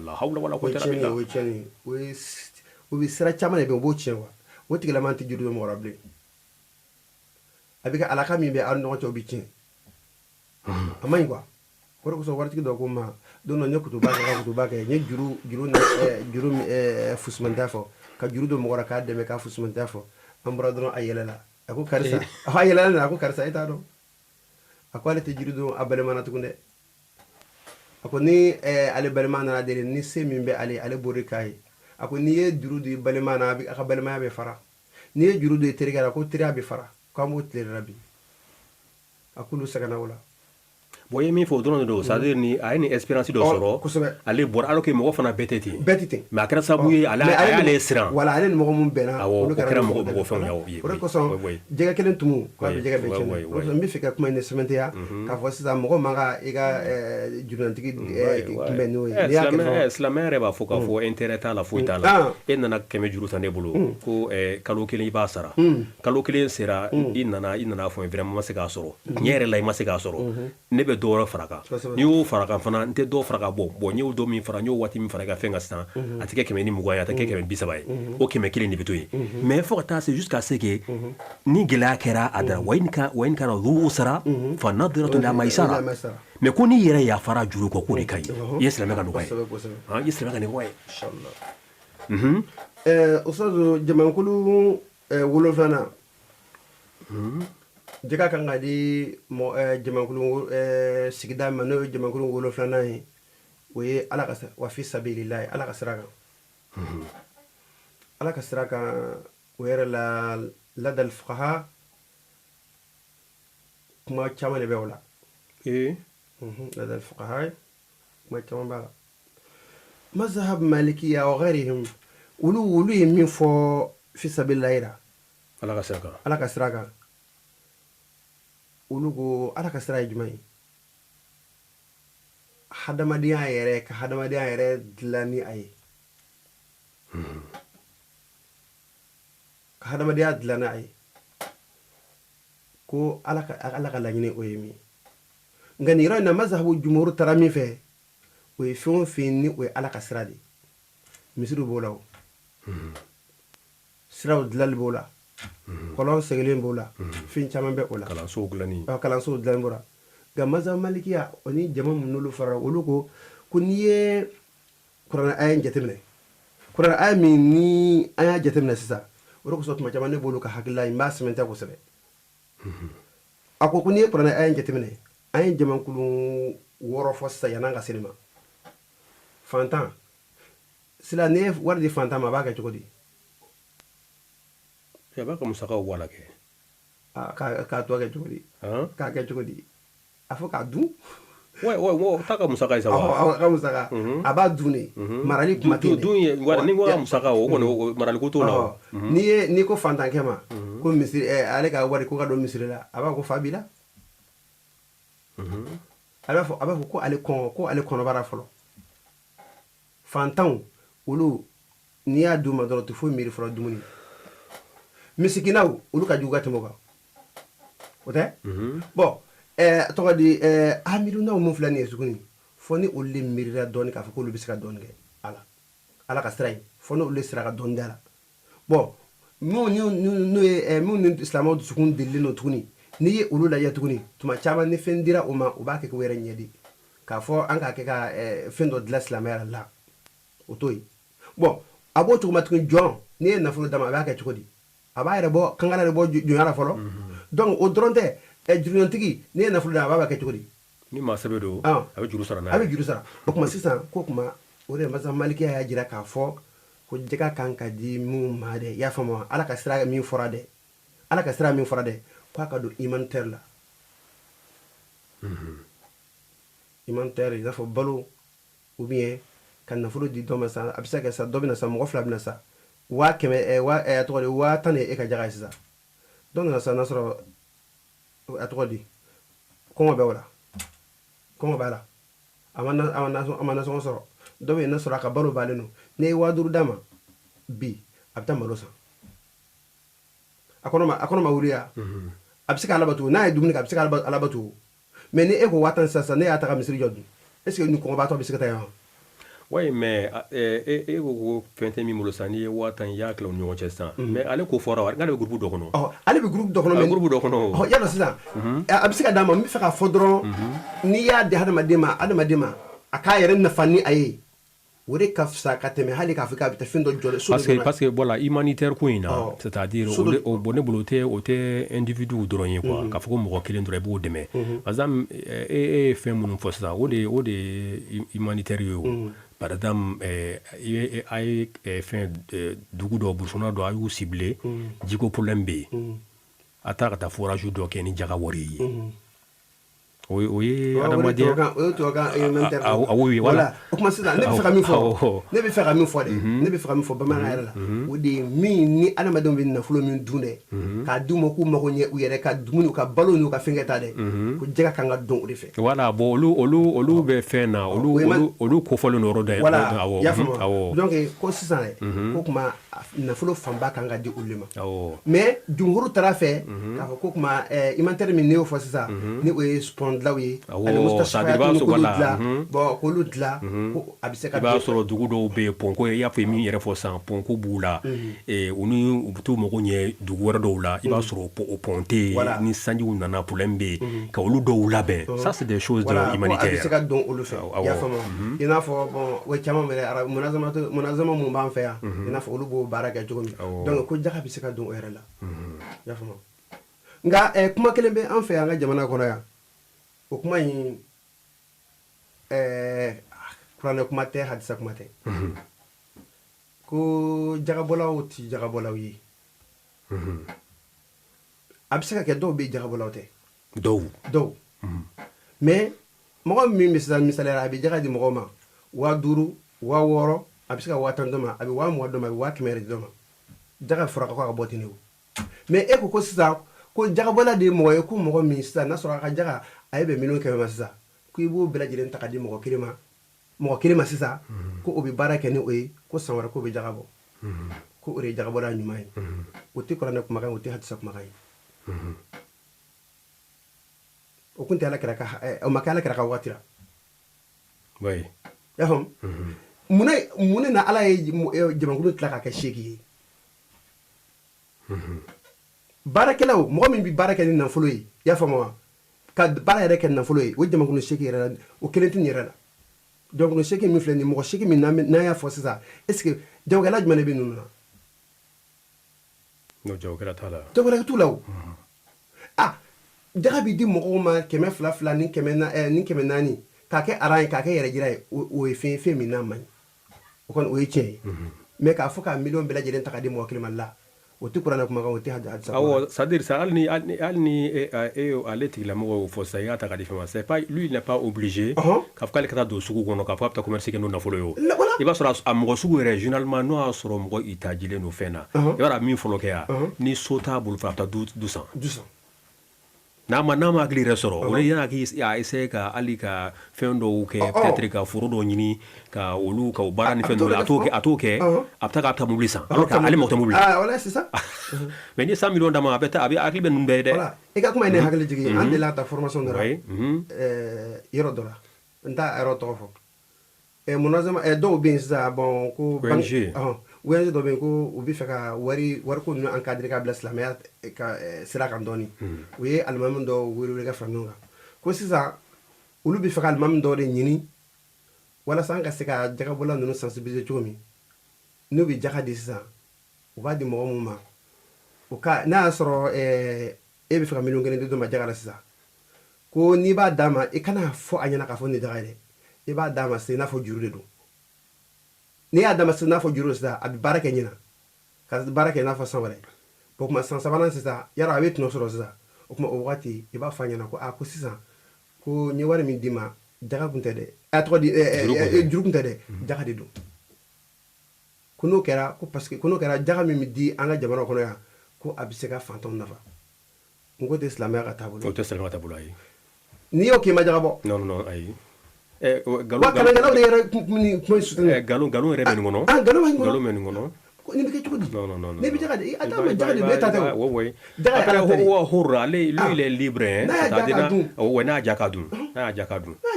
la hawla wala quwwata illa billah we sira chama ne be bo chenwa woti kala man ti judu mo rable abika alaka mi be an no to bi chen amay quoi ko so warti do ko ma do no nyokutu ba ga nye juru fusmanta fo ka juru do mo ka de me ka fusmanta fo ambra do ayela ako karisa ayela na ako karisa ita do akwale te juru do abale mana tukunde ako ni ale bale mana de ni se mi be ale bori kai ako ni ye juru do bale mana bi aka bale mana be fara ni ye juru do terigara ko tira be fara ko mo tere rabi akulu sagana wala boye mi fo dono do c'est-à-dire ni ay ni espérance do soro ale bor alors que mo fana beteti mais akara sabu ye ala ale siran wala ale mo mum bena o kera mo fa yawo yi ko so jega kelen tumu ko be jega be chen ko mi fika kuma ne semente ya ka fo sisa mo manga iga jurnantiki kimeno ya islamere ba fo ka fo internet la fo itala enana keme juru tane bulu ko kalo kelen ba sara kalo kelen sera inana fo vraiment ma se ka soro nyere lay ma se ka soro ne be dora faraka ni o faraka fana nte do faraka bo ni o do min fara ni o wati min faraka fenga stan atike keme ni mugaya atike keme bisabaye o keme kile ni bitoyi mais faut ta c'est jusqu'à ce que ni gela kera adara wainka ru usara fa nadratu la maisara mais ko ni yere ya fara juru ko de kai yeslame ka no kai yeslame ka ni way inshallah ustaz jamankulu wolofana jega kan ngadi mo jamankulu sigida mano jamankulu wolofana we ala ka wa fi sabilillah ala ka siraka ala ka siraka wera la dal fuqaha kuma chamane be wala la dal fuqaha kuma chamane ba mazhab malikiya wa ghairihim wulu min fo fi sabilillah ala ka siraka ulugo ala ka sira jumai hadamadiya yere dilani ay ka hadamadiya dilani ay ko ala ka lanyine oyemi ngani ro na mazhabu jumhur tarami fe we fon fini we ala ka sira di misiru bolaw sira dilal bola kolon segelen bola fin chaman be ola kala so glani bora ga mazhab malikiya oni jama munulu fara woluko kuniye qur'an ayan jatemne qur'an ayami ni aya jatemne sisa woluko so tuma jamane bolu ka hakilla imba sementa ko sebe ako kuniye qur'an ayan jatemne ayan jama kulun woro fossa yananga sinima fantan sila ne wardi fantan ma baga chokodi ya ba ka musaka wala ke ka to ga jodi ka ga jodi afo ka du wo ta ka musaka isa wa ka musaka aba du ne marali kuma te du ngwa ni ngwa musaka wo kono marali ko to la ni ko fantan kema ko misiri ale ka wari ko ka do misiri la aba ko fabila aba ko ale kono bara folo fantan ulu ni ya du ma do to fo miri folo dumuni misikinaw ulu ka juga temoga ote bon to di amiru na mo flani esukuni foni ulle mirira doni ka fa ko lu bisika doni ge ala ka stray foni ulle sira ka doni dala bon mo ni islamo sukun dille no tukuni ni ulu la ya tukuni tuma chama ni fendira o ma o ba ke ko wera nyedi k'a fɔ an ka kɛ ka fɛn dɔ dilan silamɛya la o t'o ye bon a b'o cogo ma tuguni jɔn n'i ye nafolo d'a ma a b'a kɛ cogo di a b'a yɛrɛ bɔ kankala yɛrɛ bɔ jɔnya la fɔlɔ donc o dɔrɔn tɛ juruɲɔgɔntigi n'i ye nafolo d'a ma a b'a kɛ cogo di ni maa sɛbɛ don a bɛ juru sara n'a ye a bɛ juru sara o tuma sisan ko kuma o de masa malikiya y'a jira k'a fɔ ko jɛgɛ kan ka di mun ma dɛ i y'a faamu wa ala ka sira min fɔra dɛ ala ka sira min fɔra dɛ k'a ka don humanitaire la humanitaire i n'a fɔ balo ou bien ka nafolo di dɔ ma sa a bɛ se ka kɛ sa dɔ bɛ na sa mɔgɔ fila bɛ na sa 10,000 de e ka jaga ye sisan dɔ nana sa n'a sɔrɔ a tɔgɔ di kɔngɔ bɛ o la kɔngɔ b'a la a ma nasɔngɔ sɔrɔ dɔ bɛ yen n'a sɔrɔ a ka balo bannen don n'i ye 5000 d'a ma bi a bɛ taa malo san a kɔnɔ ma wuli ya a bɛ se ka alabato n'a ye dumuni kɛ a bɛ se ka alabato mais ni e ko 1000 sisan ne y'a ta ka misiri jɔ dun est ce que ni kɔngɔbaatɔ bɛ se ka taa yan oui mais e ko fɛn tɛ min bolo sisan n'i ye 1000 i y'a tila u ni ɲɔgɔn cɛ sisan mais ale ko fɔra wa n'ale bɛ groupe dɔ kɔnɔ ale bɛ groupe dɔ kɔnɔ mais groupe dɔ kɔnɔ yalɔ sisan a bɛ se ka d'a ma n bɛ fɛ k'a fɔ dɔrɔn n'i y'a di hadamaden ma a k'a yɛrɛ nafa ni a ye o de ka fisa ka tɛmɛ hali k'a fɔ k'a bɛ taa fɛn dɔ jɔ parce que voilà humanitaire ko in na c'est à dire o ne bolo o tɛ individu dɔrɔn ye quoi k'a fɔ ko mɔgɔ kelen dɔrɔn i b'o dɛmɛ par exemple e ye fɛn minnu fɔ sisan o de ye humanitaire ye o par exemple a ye fɛn dugu dɔ burusɔna dɔ a y'u ciblé jiko problème bɛ yen a taa ka taa forage dɔ kɛ ni jaga wari ye o ye adamadenya o ye tubabukan humanitaire oui voilà o kuma sisan ne bɛ fɛ ka min fɔ ne bɛ fɛ ka min fɔ dɛ ne bɛ fɛ ka min fɔ bamanankan yɛrɛ la o de ye min ni adamadenw bɛ nafolo min dun dɛ k'a d'u ma k'u mago ɲɛ u yɛrɛ ka dumuni ka balo n'u ka fɛn kɛ ta dɛ ko jɛgɛ kan ka dɔn o de fɛ voilà bon olu bɛ fɛn na olu kofɔlen don yɔrɔ dɔ ye voilà i y'a faamu donc ko sisan dɛ ko kuma nafolo fanba kan ka di olu de ma mais jumhuru taara fɛ k'a fɔ ko kuma humanitaire min ne y'o fɔ sisan ni o ye dilaw ye ani mustashfayatu k'olu dilan bon k'olu dilan ko a bɛ se ka i b'a sɔrɔ dugu dɔw bɛ yen pɔnko i y'a fɔ min yɛrɛ fɔ sisan pɔnko b'u la u bɛ t'u mago ɲɛ dugu wɛrɛ dɔw la i b'a sɔrɔ o pɔn tɛ yen ni sanjiw nana problème bɛ yen ka olu dɔw labɛn ça c'est des choses de humanitaire a bɛ se ka dɔn olu fɛ i y'a faamu i n'a fɔ bon o caman bɛ munazama mun b'an fɛ yan i n'a fɔ olu b'o baara kɛ cogo min donc ko jaga bɛ se ka dɔn o yɛrɛ la i y'a faamu nka kuma kelen bɛ an fɛ yan an ka jamana kɔnɔ yan o kuma in kuranɛ kuma tɛ hadisa kuma tɛ ko jagabɔlaw tɛ jagabɔlaw ye a bɛ se ka kɛ dɔw bɛ jagabɔlaw tɛ dɔw mais mɔgɔ min bɛ sisan misaliyara a bɛ jaga di mɔgɔw ma 5000 6000 a bɛ se ka 10,000 dɔ ma a bɛ 20,000 dɔ ma a bɛ 100,000 dɔ ma jaga fɔra ko a ka bɔ ten de o mais e ko sisan ko jagabɔla de ye mɔgɔ ye ko mɔgɔ min sisan n'a sɔrɔ a ka jaga a ye bɛn 1,100,000 ma sisan ko i b'o bɛɛ lajɛlen ta ka di mɔgɔ kelen ma sisan ko o bɛ baara kɛ ni o ye ko san wɛrɛ ko bɛ jaga bɔ ko o de ye jagabɔla ɲuman ye o tɛ kuranɛ kumakan ye o tɛ hadisa kumakan ye o tun tɛ o ma kɛ Ala kira ka waati la i y'a faamu mun na Ala ye jamakulu tila ka kɛ 8 ye baarakɛlaw mɔgɔ min bɛ baara kɛ ni nafolo ye i y'a faamu wa ka baara yɛrɛ kɛ nafolo ye o jamakulu 8 yɛrɛ la o kelen tɛ nin yɛrɛ la jamakulu 8 min filɛ nin mɔgɔ 8 min n'an y'a fɔ sisan est ce que jagokɛla jumɛn de bɛ ninnu na jagokɛla t'a la jagokɛla t'u la o jaga bɛ di mɔgɔw ma 200 ni 400 k'a kɛ aran ye k'a kɛ yɛrɛ jira ye o ye fɛn min n'a man ɲi o kɔni o ye tiɲɛ ye mais k'a fɔ ka million bɛɛ lajɛlen ta ka di mɔgɔ kelen ma la o tɛ kuranɛ kumakan o tɛ hadisa c'est-à-dire ça hali ni ale tigilamɔgɔ y'o fɔ sisan i y'a ta ka di fɛn ma c'est pas lui il n'est pas obligé k'a fɔ k'ale ka taa don sugu kɔnɔ k'a fɔ a bɛ taa commerce kɛ n'o nafolo ye o i b'a sɔrɔ a mɔgɔ sugu yɛrɛ généralement n'o y'a sɔrɔ mɔgɔ i tajilen don fɛn na i b'a dɔn min fɔlɔ kɛ yan ni so t'a bolo fɛ a bɛ taa du san n'a ma hakili yɛrɛ sɔrɔ o de yana k'a essayer ka hali ka fɛn dɔw kɛ peut-être ka foro dɔw ɲini ka olu ka baara ni fɛn dɔw a t'o kɛ a bɛ taa k'a bɛ taa mobili san alors que ale mago tɛ mobili la voilà c'est ça mais ni 100 millions d'a ma a bɛ hakili bɛ ninnu bɛɛ ye dɛ voilà i ka kuma ye ne hakili jigin an delila ka taa formation dɔ la yɔrɔ dɔ la n t'a yɔrɔ tɔgɔ fɔ munazama dɔw bɛ yen sisan bon ko ONG dɔ bɛ yen ko u bɛ fɛ ka wariko ninnu encadrer ka bila silamɛya ka sira kan dɔɔnin u ye alimami dɔ wele ka fara ɲɔgɔn kan ko sisan olu bɛ fɛ ka alimami dɔ de ɲini walasa an ka se ka jagabɔla ninnu sensibiliser cogo min n'u bɛ jaga di sisan u b'a di mɔgɔ mun ma o ka n'a y'a sɔrɔ e bɛ fɛ ka miliyɔn 1 di dɔ ma jaga la sisan ko n'i b'a d'a ma i kana fɔ a ɲɛna k'a fɔ nin jaga ye dɛ i b'a d'a ma sisan i n'a fɔ juru de don n'i y'a d'a ma sisan i n'a fɔ juru sisan a bɛ baara kɛ ɲina ka baara kɛ i n'a fɔ san wɛrɛ o kuma san sabanan sisan yarɔ a bɛ tɔnɔ sɔrɔ sisan o kuma o wagati i b'a fɔ a ɲɛna ko ko sisan ko n ye wari min d'i ma jaga kun tɛ dɛ a tɔgɔ di juru kun tɛ dɛ jaga de don ko n'o kɛra ko parce que ko n'o kɛra jaga min bɛ di an ka jamana kɔnɔ yan ko a bɛ se ka fantanw nafa n ko tɛ silamɛya ka taabolo o tɛ silamɛya taabolo ayi n'i y'o k'i ma jaga bɔ non ayi wa kalankɛlaw de yɛrɛ kuma suturalen nkalon yɛrɛ bɛ nin kɔnɔ nkalon bɛ nin kɔnɔ nin bɛ kɛ cogo di non ne bɛ jaga de a t'a ma jaga de e ta tɛ o oui jaga après yɛrɛ ho hurra lui il est libre hein c'est-à-dire ouais n'a ja ka dun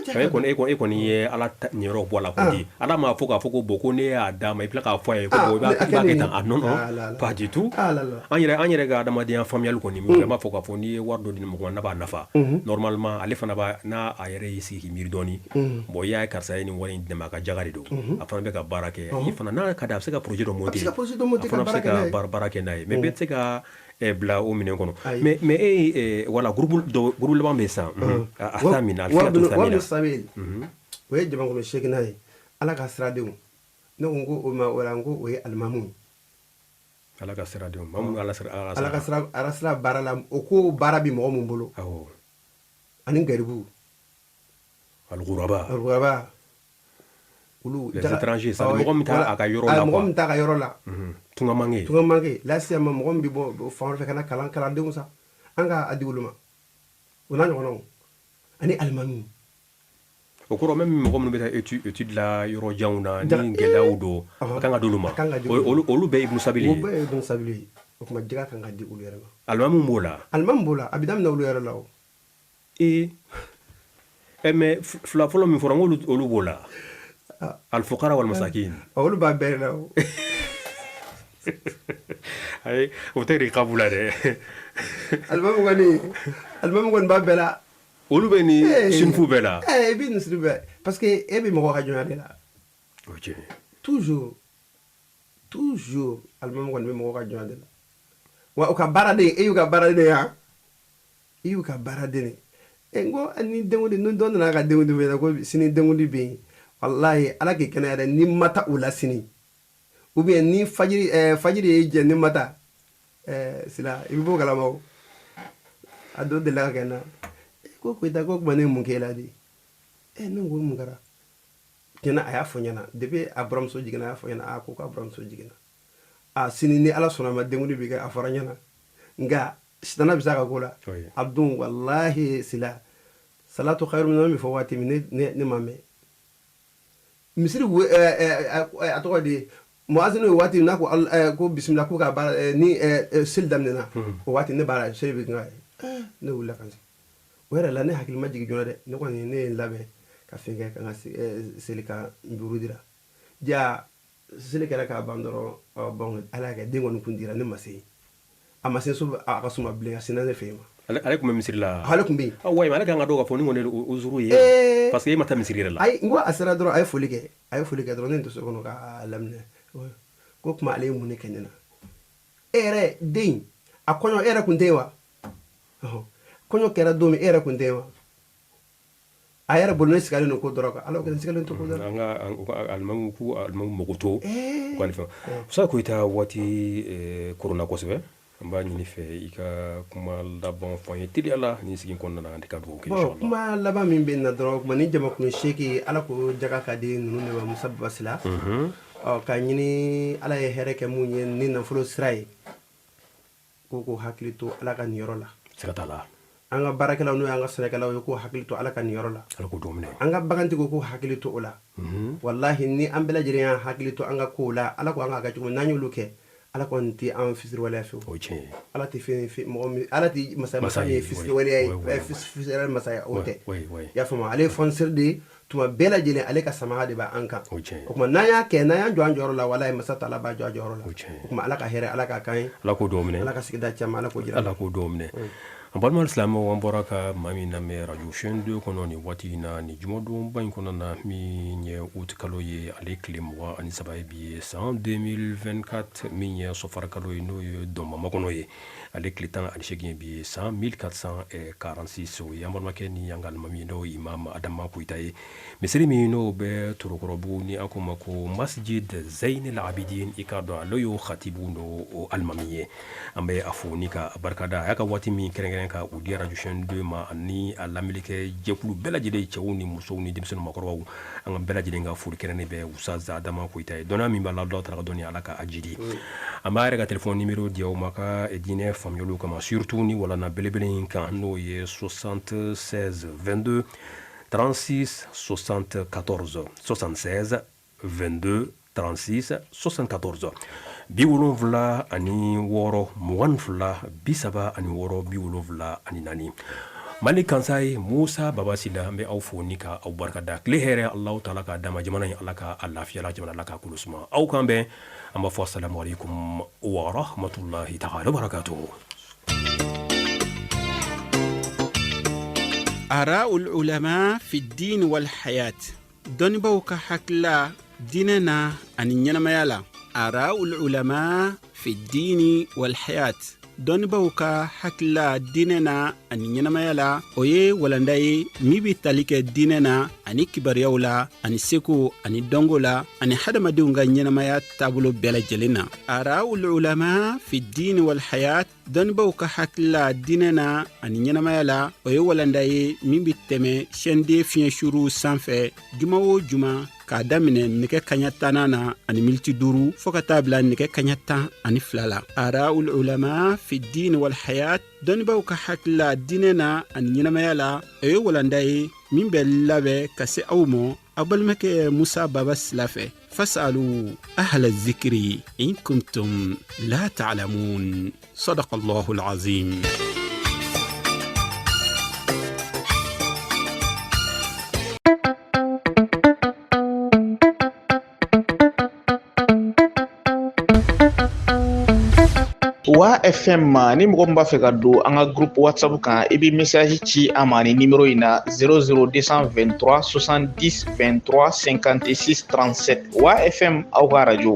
e kɔni ye ala ɲɛyɔrɔ bɔ la ko di ala m'a fɔ k'a fɔ ko bon ko ne y'a d'a ma i bila k'a fɔ a ye ko bon i b'a kɛ tan a non pas du tout an yɛrɛ ka adamadenya faamuyali kɔni min b'a fɔ k'a fɔ n'i ye wari dɔ di mɔgɔ ma n'a b'a nafa normalement ale fana b'a n'a a yɛrɛ y'i sigi k'i miiri dɔɔni bon i y'a ye karisa ye nin wari in dɛmɛ a ka jaga de don a fana bɛ ka baara kɛ i fana n'a ka di a bɛ se ka projet dɔ monter a fana bɛ se ka baara kɛ n'a ye mais bɛɛ tɛ se ka bila o minɛn kɔnɔ mais e wala groupe laban bɛ san a taa min na wari sabe o ye jamakɔnɔ seginna ye ala ka siradenw ne ko n ko o ma o la n ko o ye alimamu ala ka siradenw mamu ala ka sira baara la o ko baara bɛ mɔgɔ mun bolo awɔ ani garibu aluguraba olu les étrangers ça mɔgɔ min t'a a ka yɔrɔ la mɔgɔ min t'a ka yɔrɔ la tungamange lasiya ma mɔgɔ min bɛ bɔ fan wɛrɛ fɛ ka na kalandenw sa an ka a di olu ma o n'a ɲɔgɔnnaw ani alimami o kɔrɔ même mɔgɔ minnu bɛ taa étude la yɔrɔ janw na ni gɛlɛyaw don a kan ka d'olu ma olu bɛɛ ye ibnu sabili ye o bɛɛ ye ibnu sabili ye o kuma jaga kan ka di olu yɛrɛ ma alimami b'o la a bɛ daminɛ olu yɛrɛ la o mais fila fɔlɔ min fɔra n ko olu b'o la alfukara wal masakin olu b'a bɛɛ la o ayi o tɛ rikabu la dɛ alimami kɔni b'a bɛɛ la olu bɛ ni sinfu bɛɛ la i bɛ nin siri bɛɛ parce que e bɛ mɔgɔ ka jɔnya de la toujours alimami kɔni bɛ mɔgɔ ka jɔnya de la wa o ka baaraden e y'u ka baaraden yan i y'u ka baaraden n ko ni denkundi ni dɔ nana ka denkundi bɛ yen ko sini denkundi bɛ yen walahi ala k'i kɛnɛya dɛ ni ma taa o la sini ou bien ni fajiri ye jɛ ni ma taa sila i bɛ bɔ kalama o a dɔ delila ka kɛ n na ko Koyita ko kuma ne mun kɛ la de ne ko mun kɛra tiɲɛna a y'a fɔ ɲɛna depuis a buramuso jiginna a y'a fɔ ɲɛna ko k'a buramuso jiginna sini ni ala sɔnna ma denkundi bɛ kɛ a fɔra ɲɛna nka sitana bɛ se a ka ko la a don walahi sila salatu khairu min bɛ fɔ waati min ne ma mɛn misiri a tɔgɔ de muazini o waati n'a ko bisimila ko ka baara ni seli daminɛna o waati ne baara seli bɛ kɛ ne wulila ka se o yɛrɛ la ne hakili ma jigin joona dɛ ne kɔni ne ye n labɛn ka fɛn kɛ ka n ka seli ka n buru dira ja seli kɛra k'a ban dɔrɔn bon ala y'a kɛ den kɔni kun dira ne ma se a ma se so a ka suma bilen a sinna ne fɛ yen ma ale tun bɛ misiri la ale tun bɛ yen wa ale kan ka dɔn k'a fɔ ni kɔni o zuru ye parce que e ma taa misiri yɛrɛ la ayi n ko a sera dɔrɔn a ye foli kɛ dɔrɔn ne tɛ so kɔnɔ k'a laminɛ ko kuma ale ye mun ne kɛ ne na e yɛrɛ den a kɔɲɔ e yɛrɛ kun tɛ yen wa kɔɲɔ kɛra don min e yɛrɛ kun tɛ yen wa a yɛrɛ bolo ne sigalen don ko dɔrɔn kan ala kɛlen sigalen to ko dɔrɔn an ka alimamu mɔgɔ to u ka nin fɛn Usa Koyita waati korona kosɛbɛ an b'a ɲini fɛ i ka kuma laban fɔ an ye teliya la ni sigi kɔnɔna na an tɛ ka dugawu kɛ inshallah kuma laban min bɛ na dɔrɔn kuma ni jamakulu seki ala ko jaga ka di ninnu de ma Musa Basila ka ɲini ala ye hɛrɛ kɛ mun ye ni nafolo sira ye ko hakili to ala ka nin yɔrɔ la siga t'a la an ka baarakɛlaw n'o y'an ka sɛnɛkɛlaw ye ko hakili to ala ka nin yɔrɔ la ala k'o don minɛ an ka bagantigiw ko hakili to o la wallahi ni an bɛɛ lajɛlen y'an hakili to an ka kow la ala ko an ka kɛ cogo n'an y'olu kɛ ala kɔni tɛ an fisiriwaleya fewu o tiɲɛ ala tɛ fɛn mɔgɔ min ala tɛ masa min ye fisiriwaleya ye fisiriwaleya masaya o tɛ y'a faamu ale ye fɔniseri de ye tuma bɛɛ lajɛlen ale ka samara de b'an kan o kuma n'an y'a kɛ n'an y'an jɔ an jɔyɔrɔ la walahi masa taala b'a jɔ a jɔyɔrɔ la o kuma ala ka hɛrɛ ala ka kan ye ala k'o don minɛ ala ka sigida caman ala k'o jira ala k'o don minɛ balmal islam wan boraka mami na me radio chaîne 2 kono ni wati na ni jumodo ban kono na mi nye ut kaloye ale klim wa ani sabai bi 2024 mi nye sofar kaloye no do mama kono ye ale klitan ani shegin bi 1446 so yambar make ni yangal mami no imam adama kuitaye misri mi no be turokorobu ni akoma ko masjid zain al abidin ikado loyo khatibu no almamiye ambe afunika barkada yaka wati mi keren ka udia radio chaîne 2 ma ni alamilike jekulu belajide chawni musowni dimsen makoro an belajide nga furi keren be usaza adama kuitaye dona mi balla do tara doni alaka ajidi amare ga telephone numéro diaw maka edine famiyolu kama surtout ni wala na belebele kan no ye 76 22 36 74 76 22 36 74 biwulonvla ani woro muwanvla bisaba ani woro biwulonvla ani nani mali kansai Musa Babasila mbe au fonika au barkada kle here Allah taala ka dama jamana Allah ka alafiya la jamana Allah ka kulusma au kambe amba fa assalamu alaikum wa rahmatullahi ta'ala wa barakatuh. آراء العلماء في الدين والحياة دون بوك حكلا ديننا أن ينميالا آراء العلماء في الدين والحياة دون بوك حكلا ديننا أن ينميالا ويه ولنداي ميبي تاليك ديننا أني كبر يولا أني سيكو أني دونغولا أني حدا مدونغا ينميا تابلو بلا جلنا آراء العلماء في الدين والحياة دون بوك حكلا ديننا أن ينميالا ويه ولنداي ميبي تمي شندي فين شروع سانفي جمعو جمع ka damine nike kanyata nana ani milti duru foka tabla nike kanyata ani flala araul ulama fi din wal hayat don baw ka hakla dinena ani nyinamayala e walanday min bellabe kase awmo abalmake Musa Baba Slafe فاسألوا أهل الذكر إن كنتم لا تعلمون صدق الله العظيم. Wa FM ni mɔgɔ min b'a fɛ ka don an ka groupe WhatsApp kan i bɛ message ci a ma ni numéro in na 00223 70 23 56 37 Wa FM aw ka radio